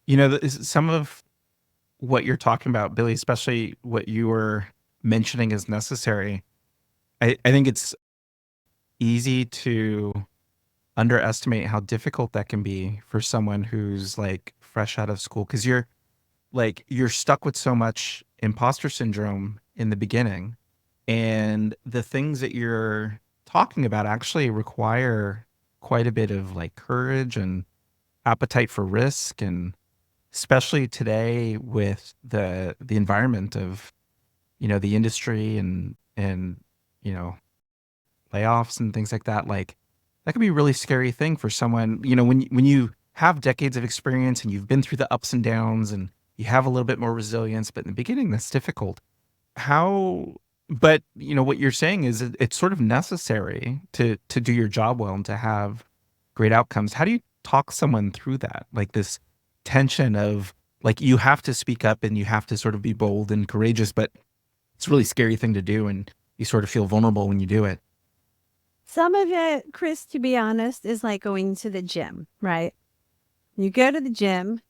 You know, some of what you're talking about, Billy, especially what you were mentioning is necessary. I think it's easy to underestimate how difficult that can be for someone who's like fresh out of school, because you're stuck with so much imposter syndrome in the beginning, and the things that you're talking about actually require quite a bit of like courage and appetite for risk, and especially today with the environment of, you know, the industry and you know, layoffs and things like that. Like, that could be a really scary thing for someone, you know, when you have decades of experience and you've been through the ups and downs and you have a little bit more resilience, but in the beginning that's difficult. But you know, what you're saying is it's sort of necessary to do your job well and to have great outcomes. How do you talk someone through that? Like this tension of like, you have to speak up and you have to sort of be bold and courageous, but it's a really scary thing to do, and you sort of feel vulnerable when you do it. Some of it, Chris, to be honest, is like going to the gym, right? You go to the gym.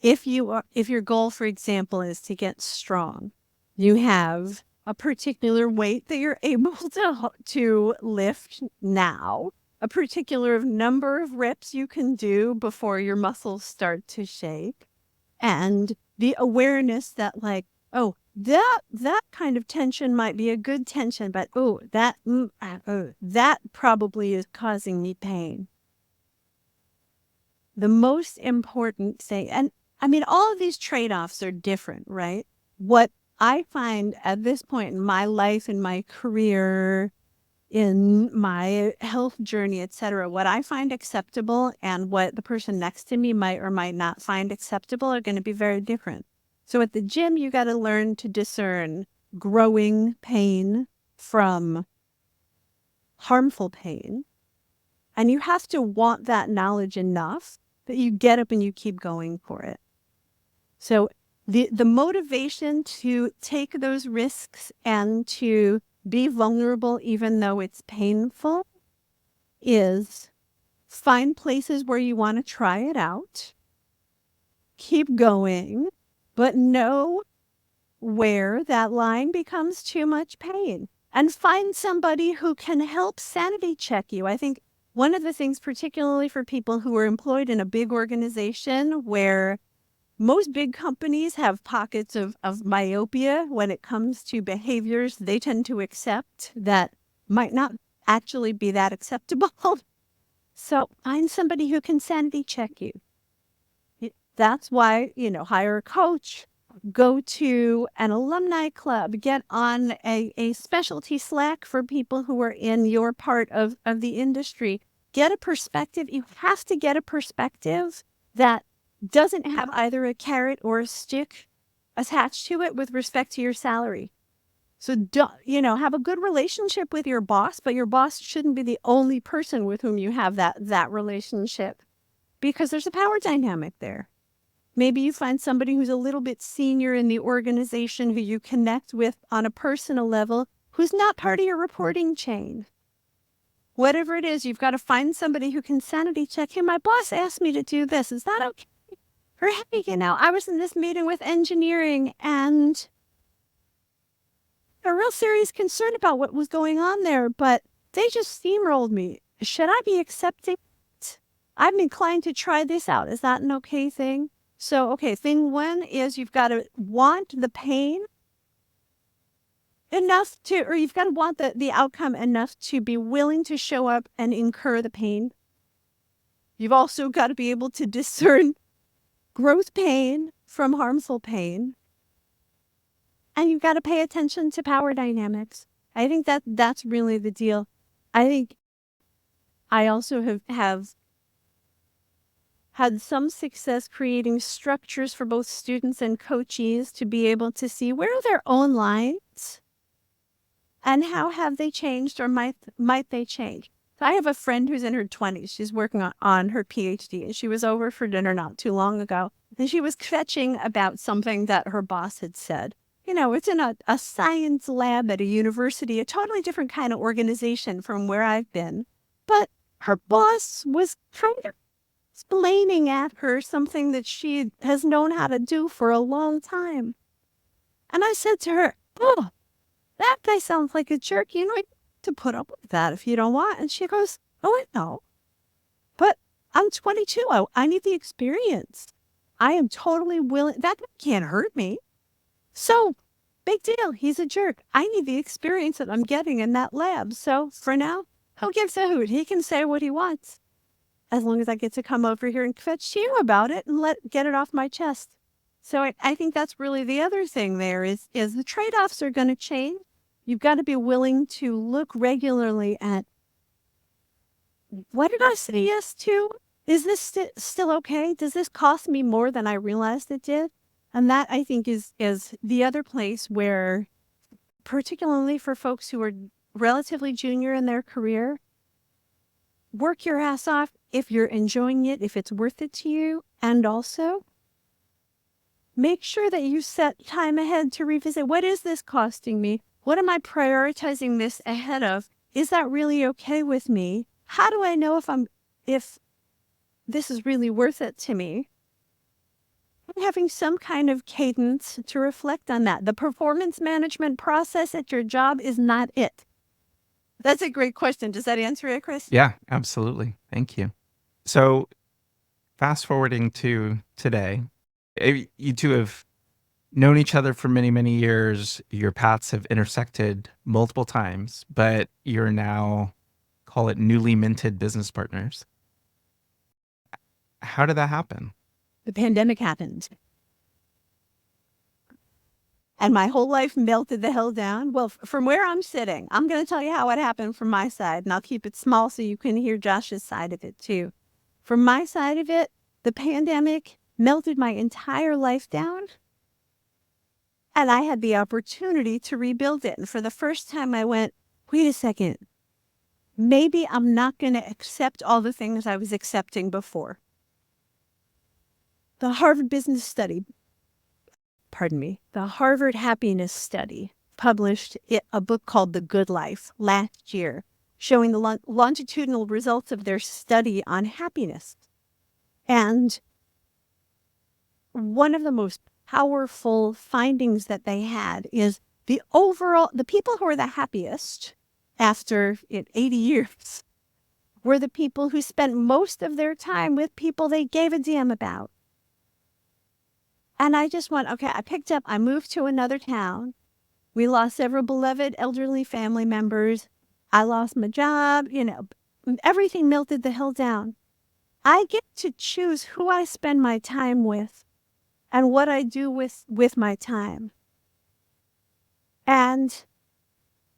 If your goal, for example, is to get strong, you have a particular weight that you're able to lift now, a particular number of reps you can do before your muscles start to shake, and the awareness that like, oh, that kind of tension might be a good tension, but that probably is causing me pain. the most important thing, and I mean, all of these trade-offs are different, right? What I find at this point in my life, in my career, in my health journey, et cetera, what I find acceptable and what the person next to me might or might not find acceptable are going to be very different. So at the gym, you got to learn to discern growing pain from harmful pain. And you have to want that knowledge enough that you get up and you keep going for it. So the motivation to take those risks and to be vulnerable, even though it's painful, is find places where you want to try it out, keep going, but know where that line becomes too much pain, and find somebody who can help sanity check you. I think one of the things, particularly for people who are employed in a big organization where most big companies have pockets of myopia when it comes to behaviors they tend to accept that might not actually be that acceptable. So find somebody who can sanity check you. That's why, hire a coach, go to an alumni club, get on a specialty Slack for people who are in your part of the industry. Get a perspective. You have to get a perspective that doesn't have either a carrot or a stick attached to it with respect to your salary. So, have a good relationship with your boss, but your boss shouldn't be the only person with whom you have that relationship, because there's a power dynamic there. Maybe you find somebody who's a little bit senior in the organization who you connect with on a personal level who's not part of your reporting chain. Whatever it is, you've got to find somebody who can sanity check. Hey, my boss asked me to do this. Is that okay? Or, hey, I was in this meeting with engineering and a real serious concern about what was going on there, but they just steamrolled me. Should I be accepting it? I'm inclined to try this out. Is that an okay thing? So, thing one is you've got to want the pain enough to, or you've got to want the outcome enough to be willing to show up and incur the pain. You've also got to be able to discern growth pain from harmful pain. And you've got to pay attention to power dynamics. I think that's really the deal. I think I also have had some success creating structures for both students and coachees to be able to see where are their own lines and how have they changed or might they change. So I have a friend who's in her 20s. She's working on her PhD, and she was over for dinner not too long ago. And she was kvetching about something that her boss had said. It's in a science lab at a university, a totally different kind of organization from where I've been. But her boss was kind of explaining at her something that she has known how to do for a long time. And I said to her, oh, that guy sounds like a jerk. You have to put up with that if you don't want. And she goes, oh, I know. But I'm 22. I need the experience. I am totally willing. That can't hurt me. So, big deal. He's a jerk. I need the experience that I'm getting in that lab. So, for now, who gives a hoot? He can say what he wants. As long as I get to come over here and kvetch to you about it and get it off my chest. So, I think that's really the other thing there is the trade-offs are going to change. You've got to be willing to look regularly at, what did I say yes to? Is this still okay? Does this cost me more than I realized it did? And that, I think, is the other place where, particularly for folks who are relatively junior in their career, work your ass off if you're enjoying it, if it's worth it to you, and also make sure that you set time ahead to revisit. What is this costing me? What am I prioritizing this ahead of? Is that really okay with me? How do I know if this is really worth it to me? And having some kind of cadence to reflect on that. The performance management process at your job is not it. That's a great question. Does that answer it, Chris? Yeah, absolutely. Thank you. So fast forwarding to today, you two have known each other for many, many years. Your paths have intersected multiple times, but you're now, call it newly minted business partners. How did that happen? The pandemic happened. And my whole life melted the hell down. Well, from where I'm sitting, I'm going to tell you how it happened from my side, and I'll keep it small so you can hear Josh's side of it too. From my side of it, the pandemic melted my entire life down, and I had the opportunity to rebuild it. And for the first time, I went, wait a second, maybe I'm not going to accept all the things I was accepting before. The Harvard Happiness Study published a book called The Good Life last year, showing the longitudinal results of their study on happiness. And one of the most powerful findings that they had is the people who are the happiest after 80 years were the people who spent most of their time with people they gave a damn about. And I just went, okay, I moved to another town. We lost several beloved elderly family members. I lost my job, everything melted the hell down. I get to choose who I spend my time with and what I do with my time. And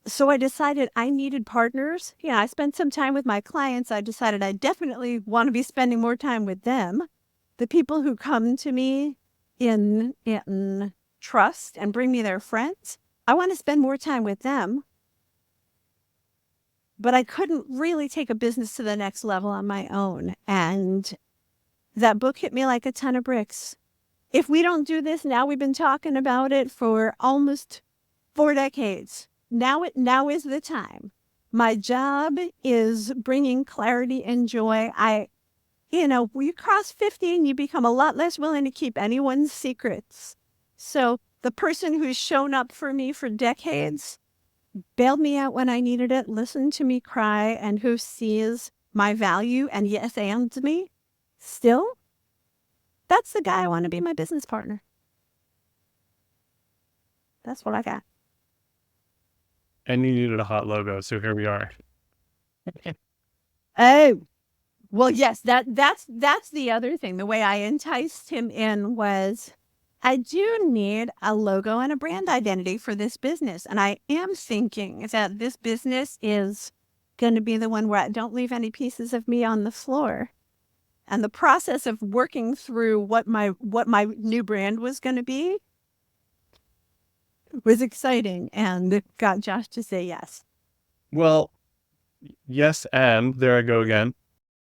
so I decided I needed partners. I spent some time with my clients. I decided I definitely want to be spending more time with them. The people who come to me in trust and bring me their friends, I want to spend more time with them. But I couldn't really take a business to the next level on my own. And that book hit me like a ton of bricks. If we don't do this now, we've been talking about it for almost 4 decades. Now is the time. My job is bringing clarity and joy. You cross 50 and you become a lot less willing to keep anyone's secrets. So the person who's shown up for me for decades, bailed me out when I needed it, listened to me cry, and who sees my value and yes ands me still, that's the guy I want to be my business partner. That's what I got. And you needed a hot logo, so here we are. Oh, well, yes, that's the other thing. The way I enticed him in was, I do need a logo and a brand identity for this business. And I am thinking that this business is going to be the one where I don't leave any pieces of me on the floor. And the process of working through what my new brand was going to be was exciting, and got Josh to say yes. Well, yes, and there I go again.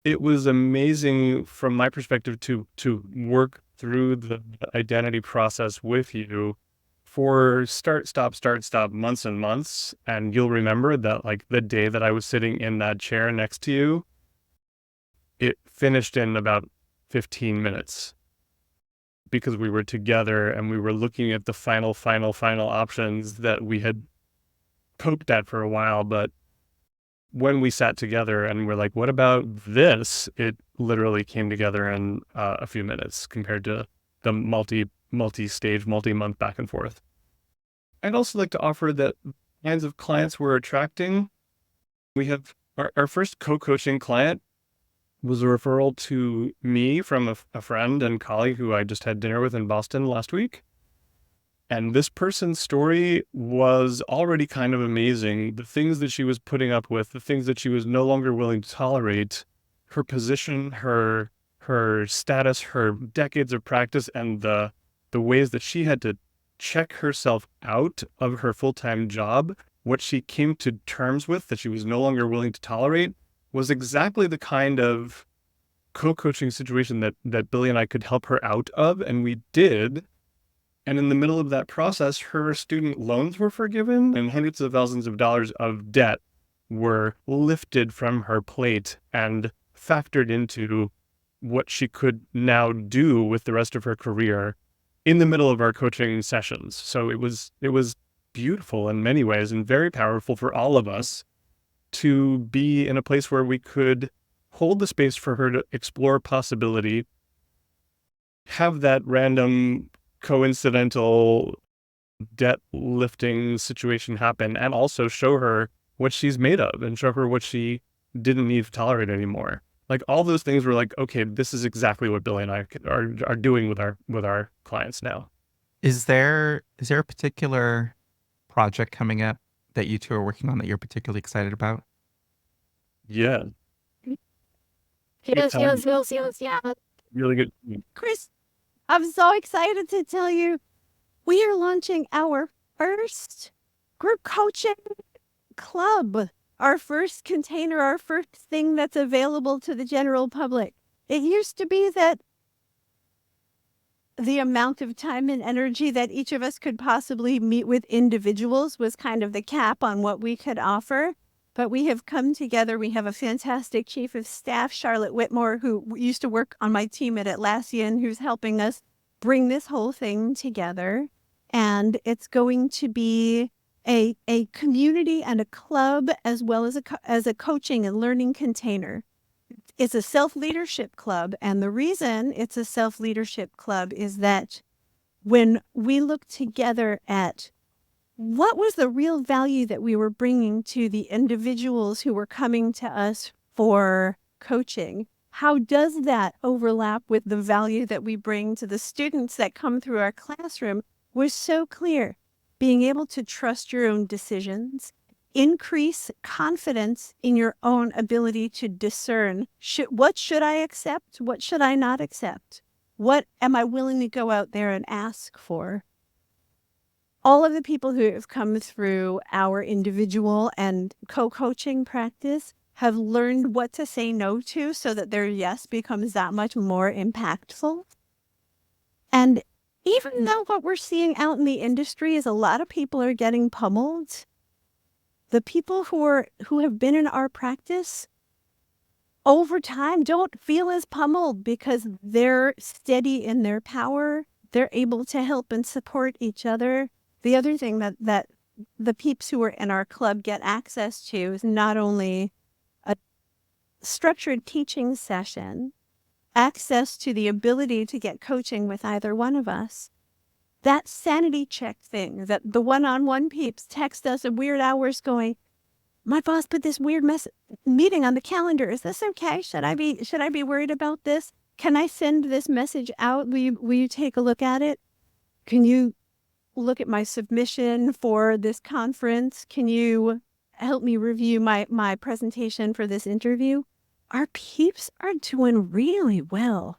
It was amazing from my perspective to work through the identity process with you for start, stop, months and months. And you'll remember that like the day that I was sitting in that chair next to you, it finished in about 15 minutes because we were together and we were looking at the final options that we had poked at for a while. But when we sat together and we're like, what about this? It literally came together in a few minutes compared to the multi-stage, multi-month back and forth. I'd also like to offer that kinds of clients we're attracting. We have our first co-coaching client was a referral to me from a friend and colleague who I just had dinner with in Boston last week. And this person's story was already kind of amazing. The things that she was putting up with, the things that she was no longer willing to tolerate, her position, her status, her decades of practice, and the ways that she had to check herself out of her full-time job, what she came to terms with that she was no longer willing to tolerate, was exactly the kind of co-coaching situation that Billie and I could help her out of, and we did. And in the middle of that process, her student loans were forgiven and hundreds of thousands of dollars of debt were lifted from her plate and factored into what she could now do with the rest of her career in the middle of our coaching sessions. So it was beautiful in many ways and very powerful for all of us to be in a place where we could hold the space for her to explore possibility, have that random coincidental debt lifting situation happen, and also show her what she's made of and show her what she didn't need to tolerate anymore. Like all those things were like, okay, this is exactly what Billy and I are doing with our clients now. Is there a particular project coming up that you two are working on that you're particularly excited about? Yeah. Yes, yes, yes, yes, yeah. Really good. Chris, I'm so excited to tell you we are launching our first group coaching club, our first container, our first thing that's available to the general public. It used to be that the amount of time and energy that each of us could possibly meet with individuals was kind of the cap on what we could offer. But we have come together. We have a fantastic chief of staff, Charlotte Whitmore, who used to work on my team at Atlassian, who's helping us bring this whole thing together. And it's going to be a community and a club, as well as a coaching and learning container. It's a self-leadership club. And the reason it's a self-leadership club is that when we look together at what was the real value that we were bringing to the individuals who were coming to us for coaching, how does that overlap with the value that we bring to the students that come through our classroom, was so clear. Being able to trust your own decisions, increase confidence in your own ability to discern what should I accept, what should I not accept, what am I willing to go out there and ask for. All of the people who have come through our individual and co-coaching practice have learned what to say no to so that their yes becomes that much more impactful. And even though what we're seeing out in the industry is a lot of people are getting pummeled, the people who have been in our practice over time don't feel as pummeled because they're steady in their power. They're able to help and support each other. The other thing that the peeps who are in our club get access to is not only a structured teaching session, access to the ability to get coaching with either one of us, that sanity check thing, that the one-on-one peeps text us at weird hours going, my boss put this weird meeting on the calendar. Is this okay? Should I be worried about this? Can I send this message out? Will you take a look at it? Can you look at my submission for this conference? Can you help me review my presentation for this interview? Our peeps are doing really well.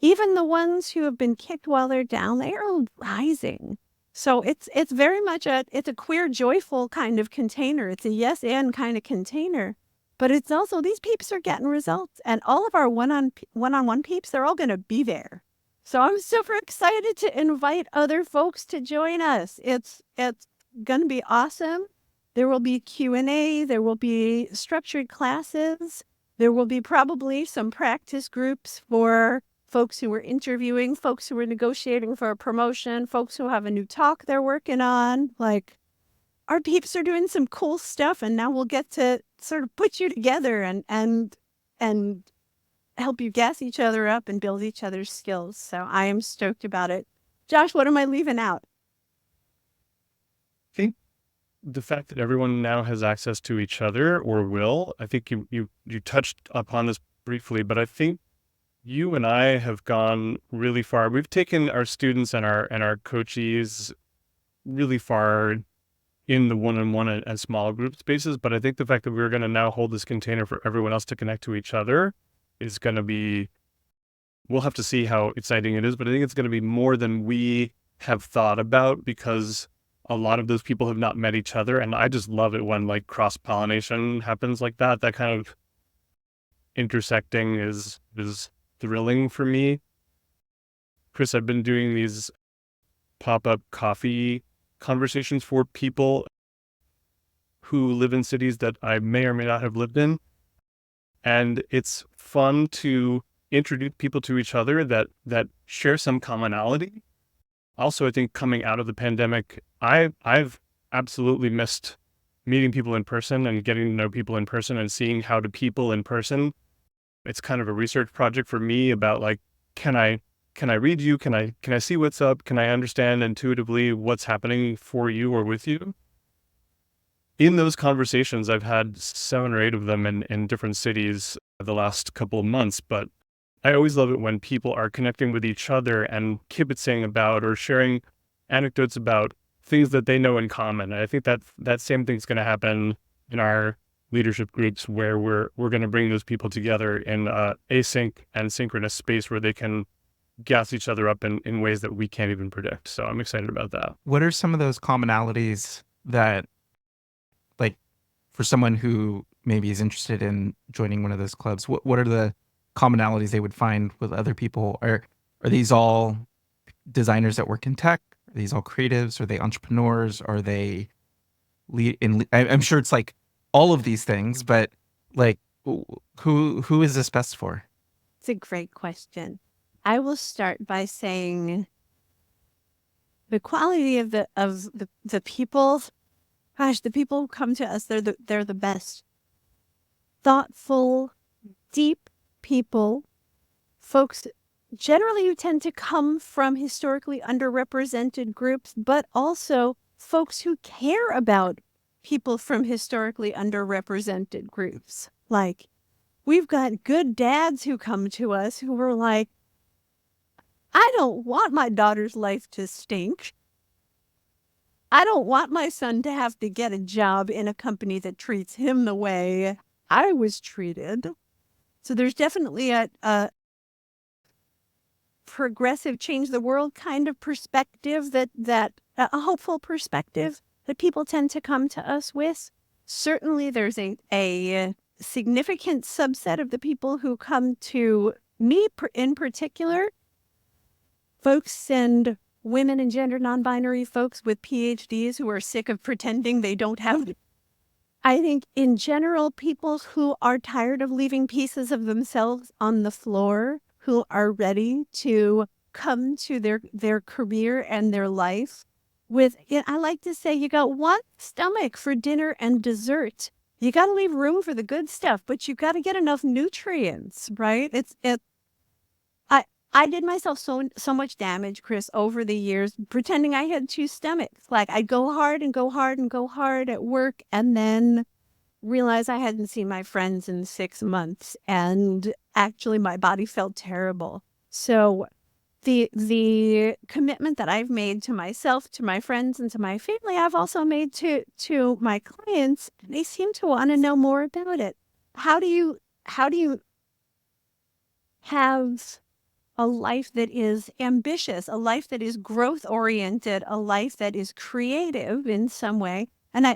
Even the ones who have been kicked while they're down, they are rising. So it's very much it's a queer, joyful kind of container. It's a yes and kind of container. But it's also, these peeps are getting results. And all of our one-on-one peeps, they're all going to be there. So I'm super excited to invite other folks to join us. It's going to be awesome. There will be Q&A. There will be structured classes. There will be probably some practice groups for folks who are interviewing, folks who are negotiating for a promotion, folks who have a new talk they're working on. Like, our peeps are doing some cool stuff, and now we'll get to sort of put you together and help you gas each other up and build each other's skills. So I am stoked about it. Josh, what am I leaving out? I think the fact that everyone now has access to each other, or will, I think you touched upon this briefly, but I think you and I have gone really far. We've taken our students and our coachees really far in the one-on-one and small group spaces. But I think the fact that we're going to now hold this container for everyone else to connect to each other is going to be, we'll have to see how exciting it is, but I think it's going to be more than we have thought about, because a lot of those people have not met each other. And I just love it when like cross-pollination happens like that. That kind of intersecting is thrilling for me. Chris, I've been doing these pop-up coffee conversations for people who live in cities that I may or may not have lived in. And it's fun to introduce people to each other that share some commonality. Also, I think coming out of the pandemic, I've absolutely missed meeting people in person and getting to know people in person and seeing how do people in person. It's kind of a research project for me about like, can I read you? Can I see what's up? Can I understand intuitively what's happening for you or with you? in those conversations, I've had 7 or 8 of them in different cities the last couple of months, but I always love it when people are connecting with each other and kibitzing about or sharing anecdotes about things that they know in common. And I think that same thing's going to happen in our leadership groups, where we're going to bring those people together in async and synchronous space where they can gas each other up in ways that we can't even predict. So I'm excited about that. What are some of those commonalities that, like, for someone who maybe is interested in joining one of those clubs, what are the commonalities they would find with other people? Are these all designers that work in tech? Are these all creatives? Are they entrepreneurs? Are they I'm sure it's like all of these things, but like, who is this best for? It's a great question. I will start by saying the quality of the people. Gosh, the people who come to us, they're the best. Thoughtful, deep people, folks generally who tend to come from historically underrepresented groups, but also folks who care about people from historically underrepresented groups. Like, we've got good dads who come to us who are like, I don't want my daughter's life to stink. I don't want my son to have to get a job in a company that treats him the way I was treated. So there's definitely a progressive, change the world kind of perspective, that a hopeful perspective that people tend to come to us with. Certainly there's a significant subset of the people who come to me in particular, folks and women and gender non-binary folks with PhDs who are sick of pretending they don't have. I think in general, people who are tired of leaving pieces of themselves on the floor, who are ready to come to their career and their life with, I like to say, you got one stomach for dinner and dessert. You got to leave room for the good stuff, but you got to get enough nutrients, right? I did myself so much damage, Chris, over the years, pretending I had 2 stomachs. Like, I'd go hard and go hard and go hard at work, and then realize I hadn't seen my friends in 6 months, and actually my body felt terrible. So the commitment that I've made to myself, to my friends, and to my family, I've also made to my clients. They seem to want to know more about it. How do you have a life that is ambitious, a life that is growth-oriented, a life that is creative in some way? And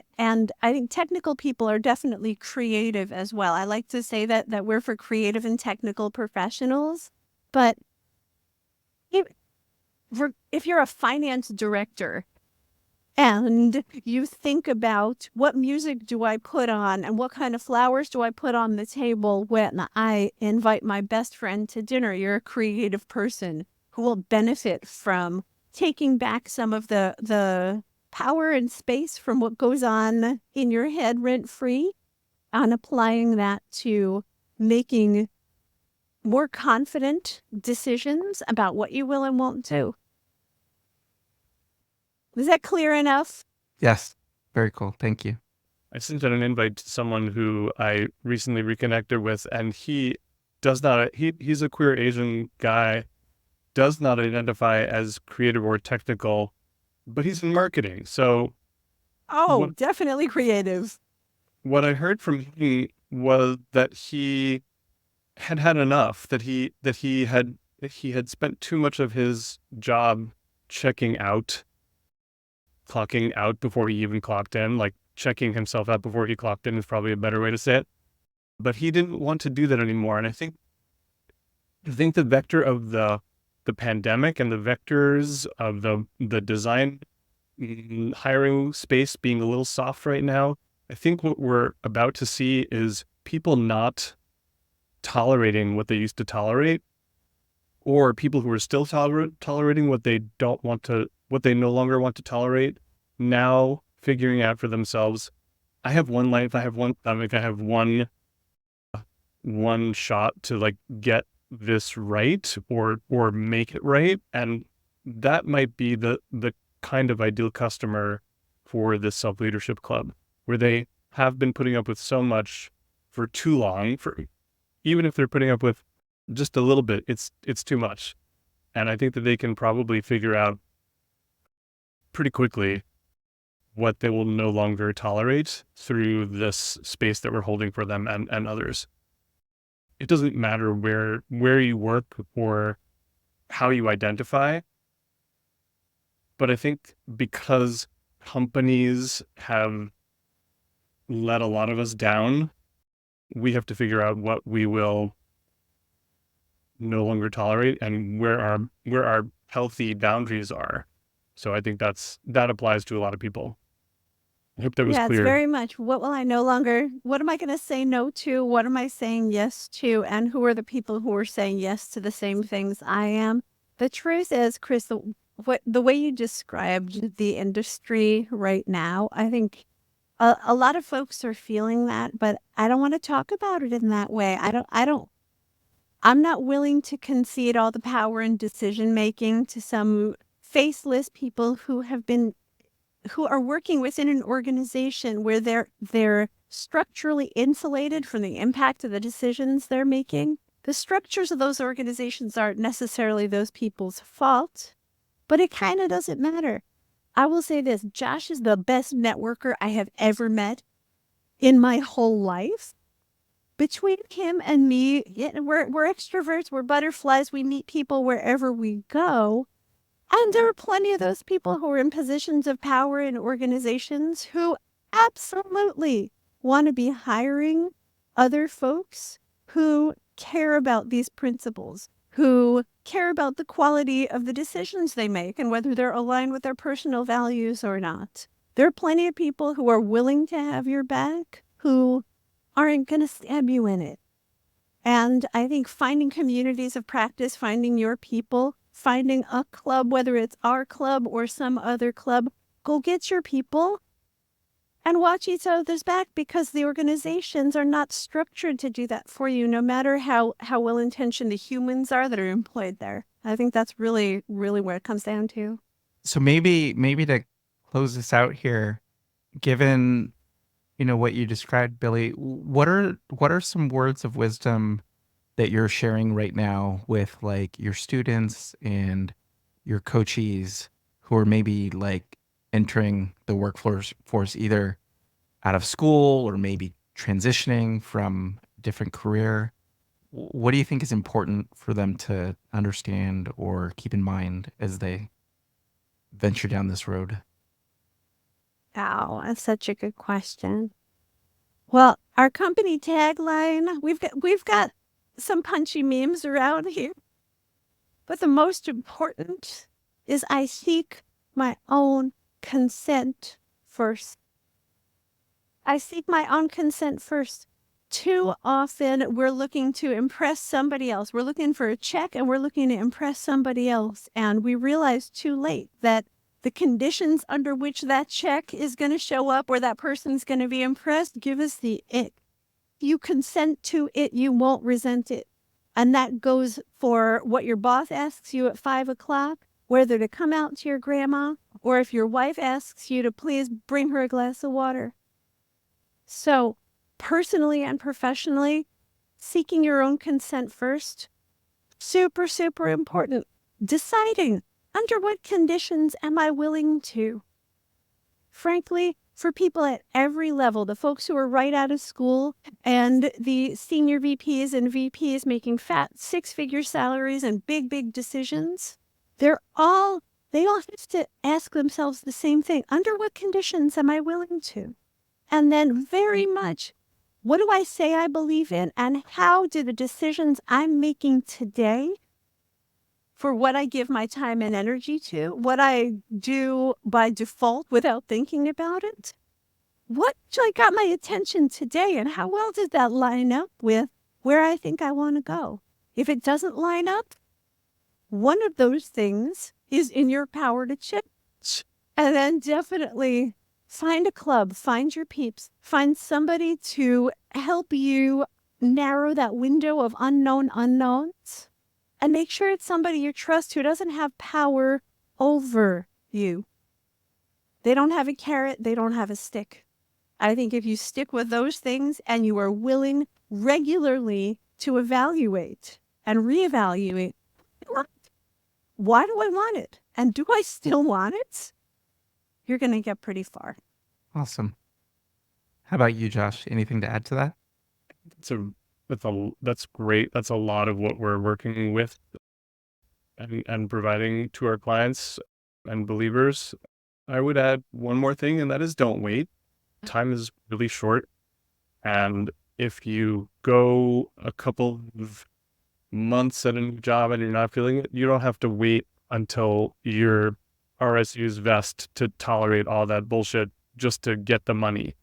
I think technical people are definitely creative as well. I like to say that we're for creative and technical professionals. But if you're a finance director and you think about what music do I put on and what kind of flowers do I put on the table when I invite my best friend to dinner, you're a creative person who will benefit from taking back some of the power and space from what goes on in your head rent-free and applying that to making more confident decisions about what you will and won't do. Was that clear enough? Yes. Very cool. Thank you. I sent out an invite to someone who I recently reconnected with, and he does not, he's a queer Asian guy, does not identify as creative or technical, but he's in marketing. So definitely creative. What I heard from him was that he had enough, that he had spent too much of his job checking out, clocking out before he even clocked in, like checking himself out before he clocked in is probably a better way to say it. But he didn't want to do that anymore. And I think the vector of the pandemic and the vectors of the design hiring space being a little soft right now, I think what we're about to see is people not tolerating what they used to tolerate, or people who are still tolerating what they don't want to, what they no longer want to tolerate, now figuring out for themselves, I have one life, I have one stomach, I have one shot to like get this right or make it right. And that might be the kind of ideal customer for this self-leadership club. where they have been putting up with so much for too long. For even if they're putting up with just a little bit, it's too much. And I think that they can probably figure out pretty quickly what they will no longer tolerate through this space that we're holding for them and others. It doesn't matter where you work or how you identify, but I think because companies have let a lot of us down, we have to figure out what we will no longer tolerate and where our healthy boundaries are. So I think that applies to a lot of people. I hope that was Yeah, it's clear. very much what will I no longer, what am I going to say no to? What am I saying yes to? And who are the people who are saying yes to the same things I am? The truth is, Chris, the way you described the industry right now, I think a lot of folks are feeling that, but I don't want to talk about it in that way. I'm not willing to concede all the power and decision making to some faceless people who are working within an organization where they're structurally insulated from the impact of the decisions they're making. The structures of those organizations aren't necessarily those people's fault, but it kind of doesn't matter. I will say this, Josh is the best networker I have ever met in my whole life. Between him and me, we're extroverts, we're butterflies, we meet people wherever we go. And there are plenty of those people who are in positions of power in organizations who absolutely want to be hiring other folks who care about these principles, who care about the quality of the decisions they make and whether they're aligned with their personal values or not. There are plenty of people who are willing to have your back, who aren't going to stab you in it. And I think finding communities of practice, finding your people, finding a club, whether it's our club or some other club, go get your people and watch each other's back, because the organizations are not structured to do that for you, no matter how well-intentioned the humans are that are employed there. I think that's really, really where it comes down to. So maybe to close this out here, given what you described, Billie, what are some words of wisdom that you're sharing right now with like your students and your coachees who are maybe like entering the workforce either out of school or maybe transitioning from a different career? What do you think is important for them to understand or keep in mind as they venture down this road? Oh, that's such a good question. Well, our company tagline, we've got some punchy memes around here, but the most important is I seek my own consent first. I seek my own consent first. Too often we're looking to impress somebody else. We're looking for a check and we're looking to impress somebody else. And we realize too late that the conditions under which that check is going to show up or that person's going to be impressed give us the ick. You consent to it, you won't resent it. And that goes for what your boss asks you at 5 o'clock, whether to come out to your grandma, or if your wife asks you to please bring her a glass of water. So personally and professionally, seeking your own consent first, super, super important. Deciding under what conditions am I willing to? Frankly, for people at every level, the folks who are right out of school and the senior VPs and VPs making fat 6-figure salaries and big, big decisions, they all have to ask themselves the same thing. Under what conditions am I willing to? And then very much, what do I say I believe in? And how do the decisions I'm making today for what I give my time and energy to, what I do by default without thinking about it, what got my attention today, and how well did that line up with where I think I want to go? If it doesn't line up, one of those things is in your power to change. And then definitely find a club, find your peeps, find somebody to help you narrow that window of unknown unknowns. And make sure it's somebody you trust who doesn't have power over you. They don't have a carrot, they don't have a stick. I think if you stick with those things and you are willing regularly to evaluate and reevaluate, why do I want it? And do I still want it? You're going to get pretty far. Awesome. How about you, Josh? Anything to add to that? That's great. That's a lot of what we're working with and providing to our clients and believers. I would add one more thing, and that is don't wait. Time is really short. And if you go a couple of months at a new job and you're not feeling it, you don't have to wait until your RSUs vest to tolerate all that bullshit just to get the money.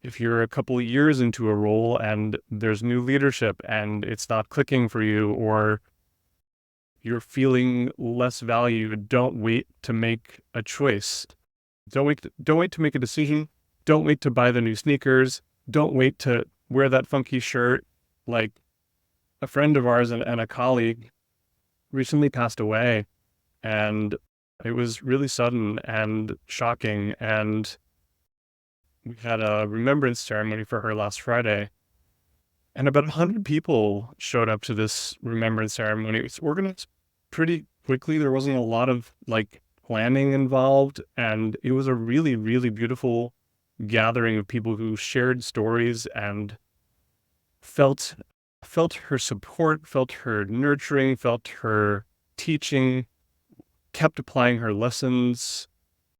If you're a couple of years into a role and there's new leadership and it's not clicking for you, or you're feeling less valued, don't wait to make a choice. Don't wait to make a decision. Don't wait to buy the new sneakers. Don't wait to wear that funky shirt. Like, a friend of ours and a colleague recently passed away, and it was really sudden and shocking. And we had a remembrance ceremony for her last Friday, and about 100 people showed up to this remembrance ceremony. It was organized pretty quickly. There wasn't a lot of planning involved, and it was a really, really beautiful gathering of people who shared stories and felt her support, felt her nurturing, felt her teaching, kept applying her lessons.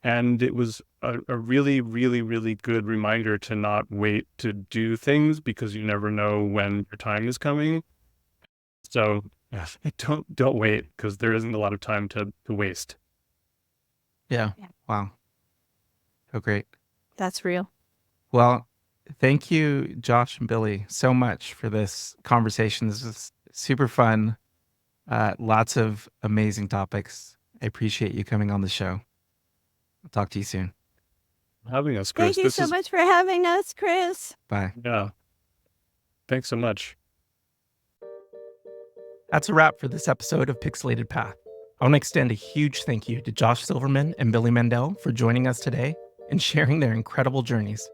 And it was a really, really, really good reminder to not wait to do things, because you never know when your time is coming. So don't wait, because there isn't a lot of time to waste. Yeah. Wow. Oh, great. That's real. Well, thank you, Josh and Billie, so much for this conversation. This was super fun. Lots of amazing topics. I appreciate you coming on the show. I'll talk to you soon. Having us, Chris. Thank you so much for having us, Chris. Bye. Yeah. Thanks so much. That's a wrap for this episode of Pixelated Path. I want to extend a huge thank you to Josh Silverman and Billie Mandel for joining us today and sharing their incredible journeys.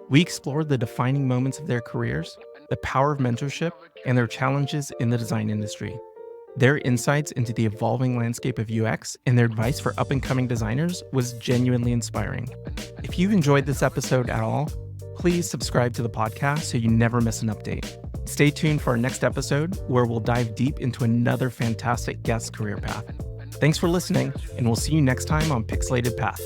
We explored the defining moments of their careers, the power of mentorship, and their challenges in the design industry. Their insights into the evolving landscape of UX and their advice for up-and-coming designers was genuinely inspiring. If you've enjoyed this episode at all, please subscribe to the podcast so you never miss an update. Stay tuned for our next episode, where we'll dive deep into another fantastic guest career path. Thanks for listening, and we'll see you next time on Pixelated Path.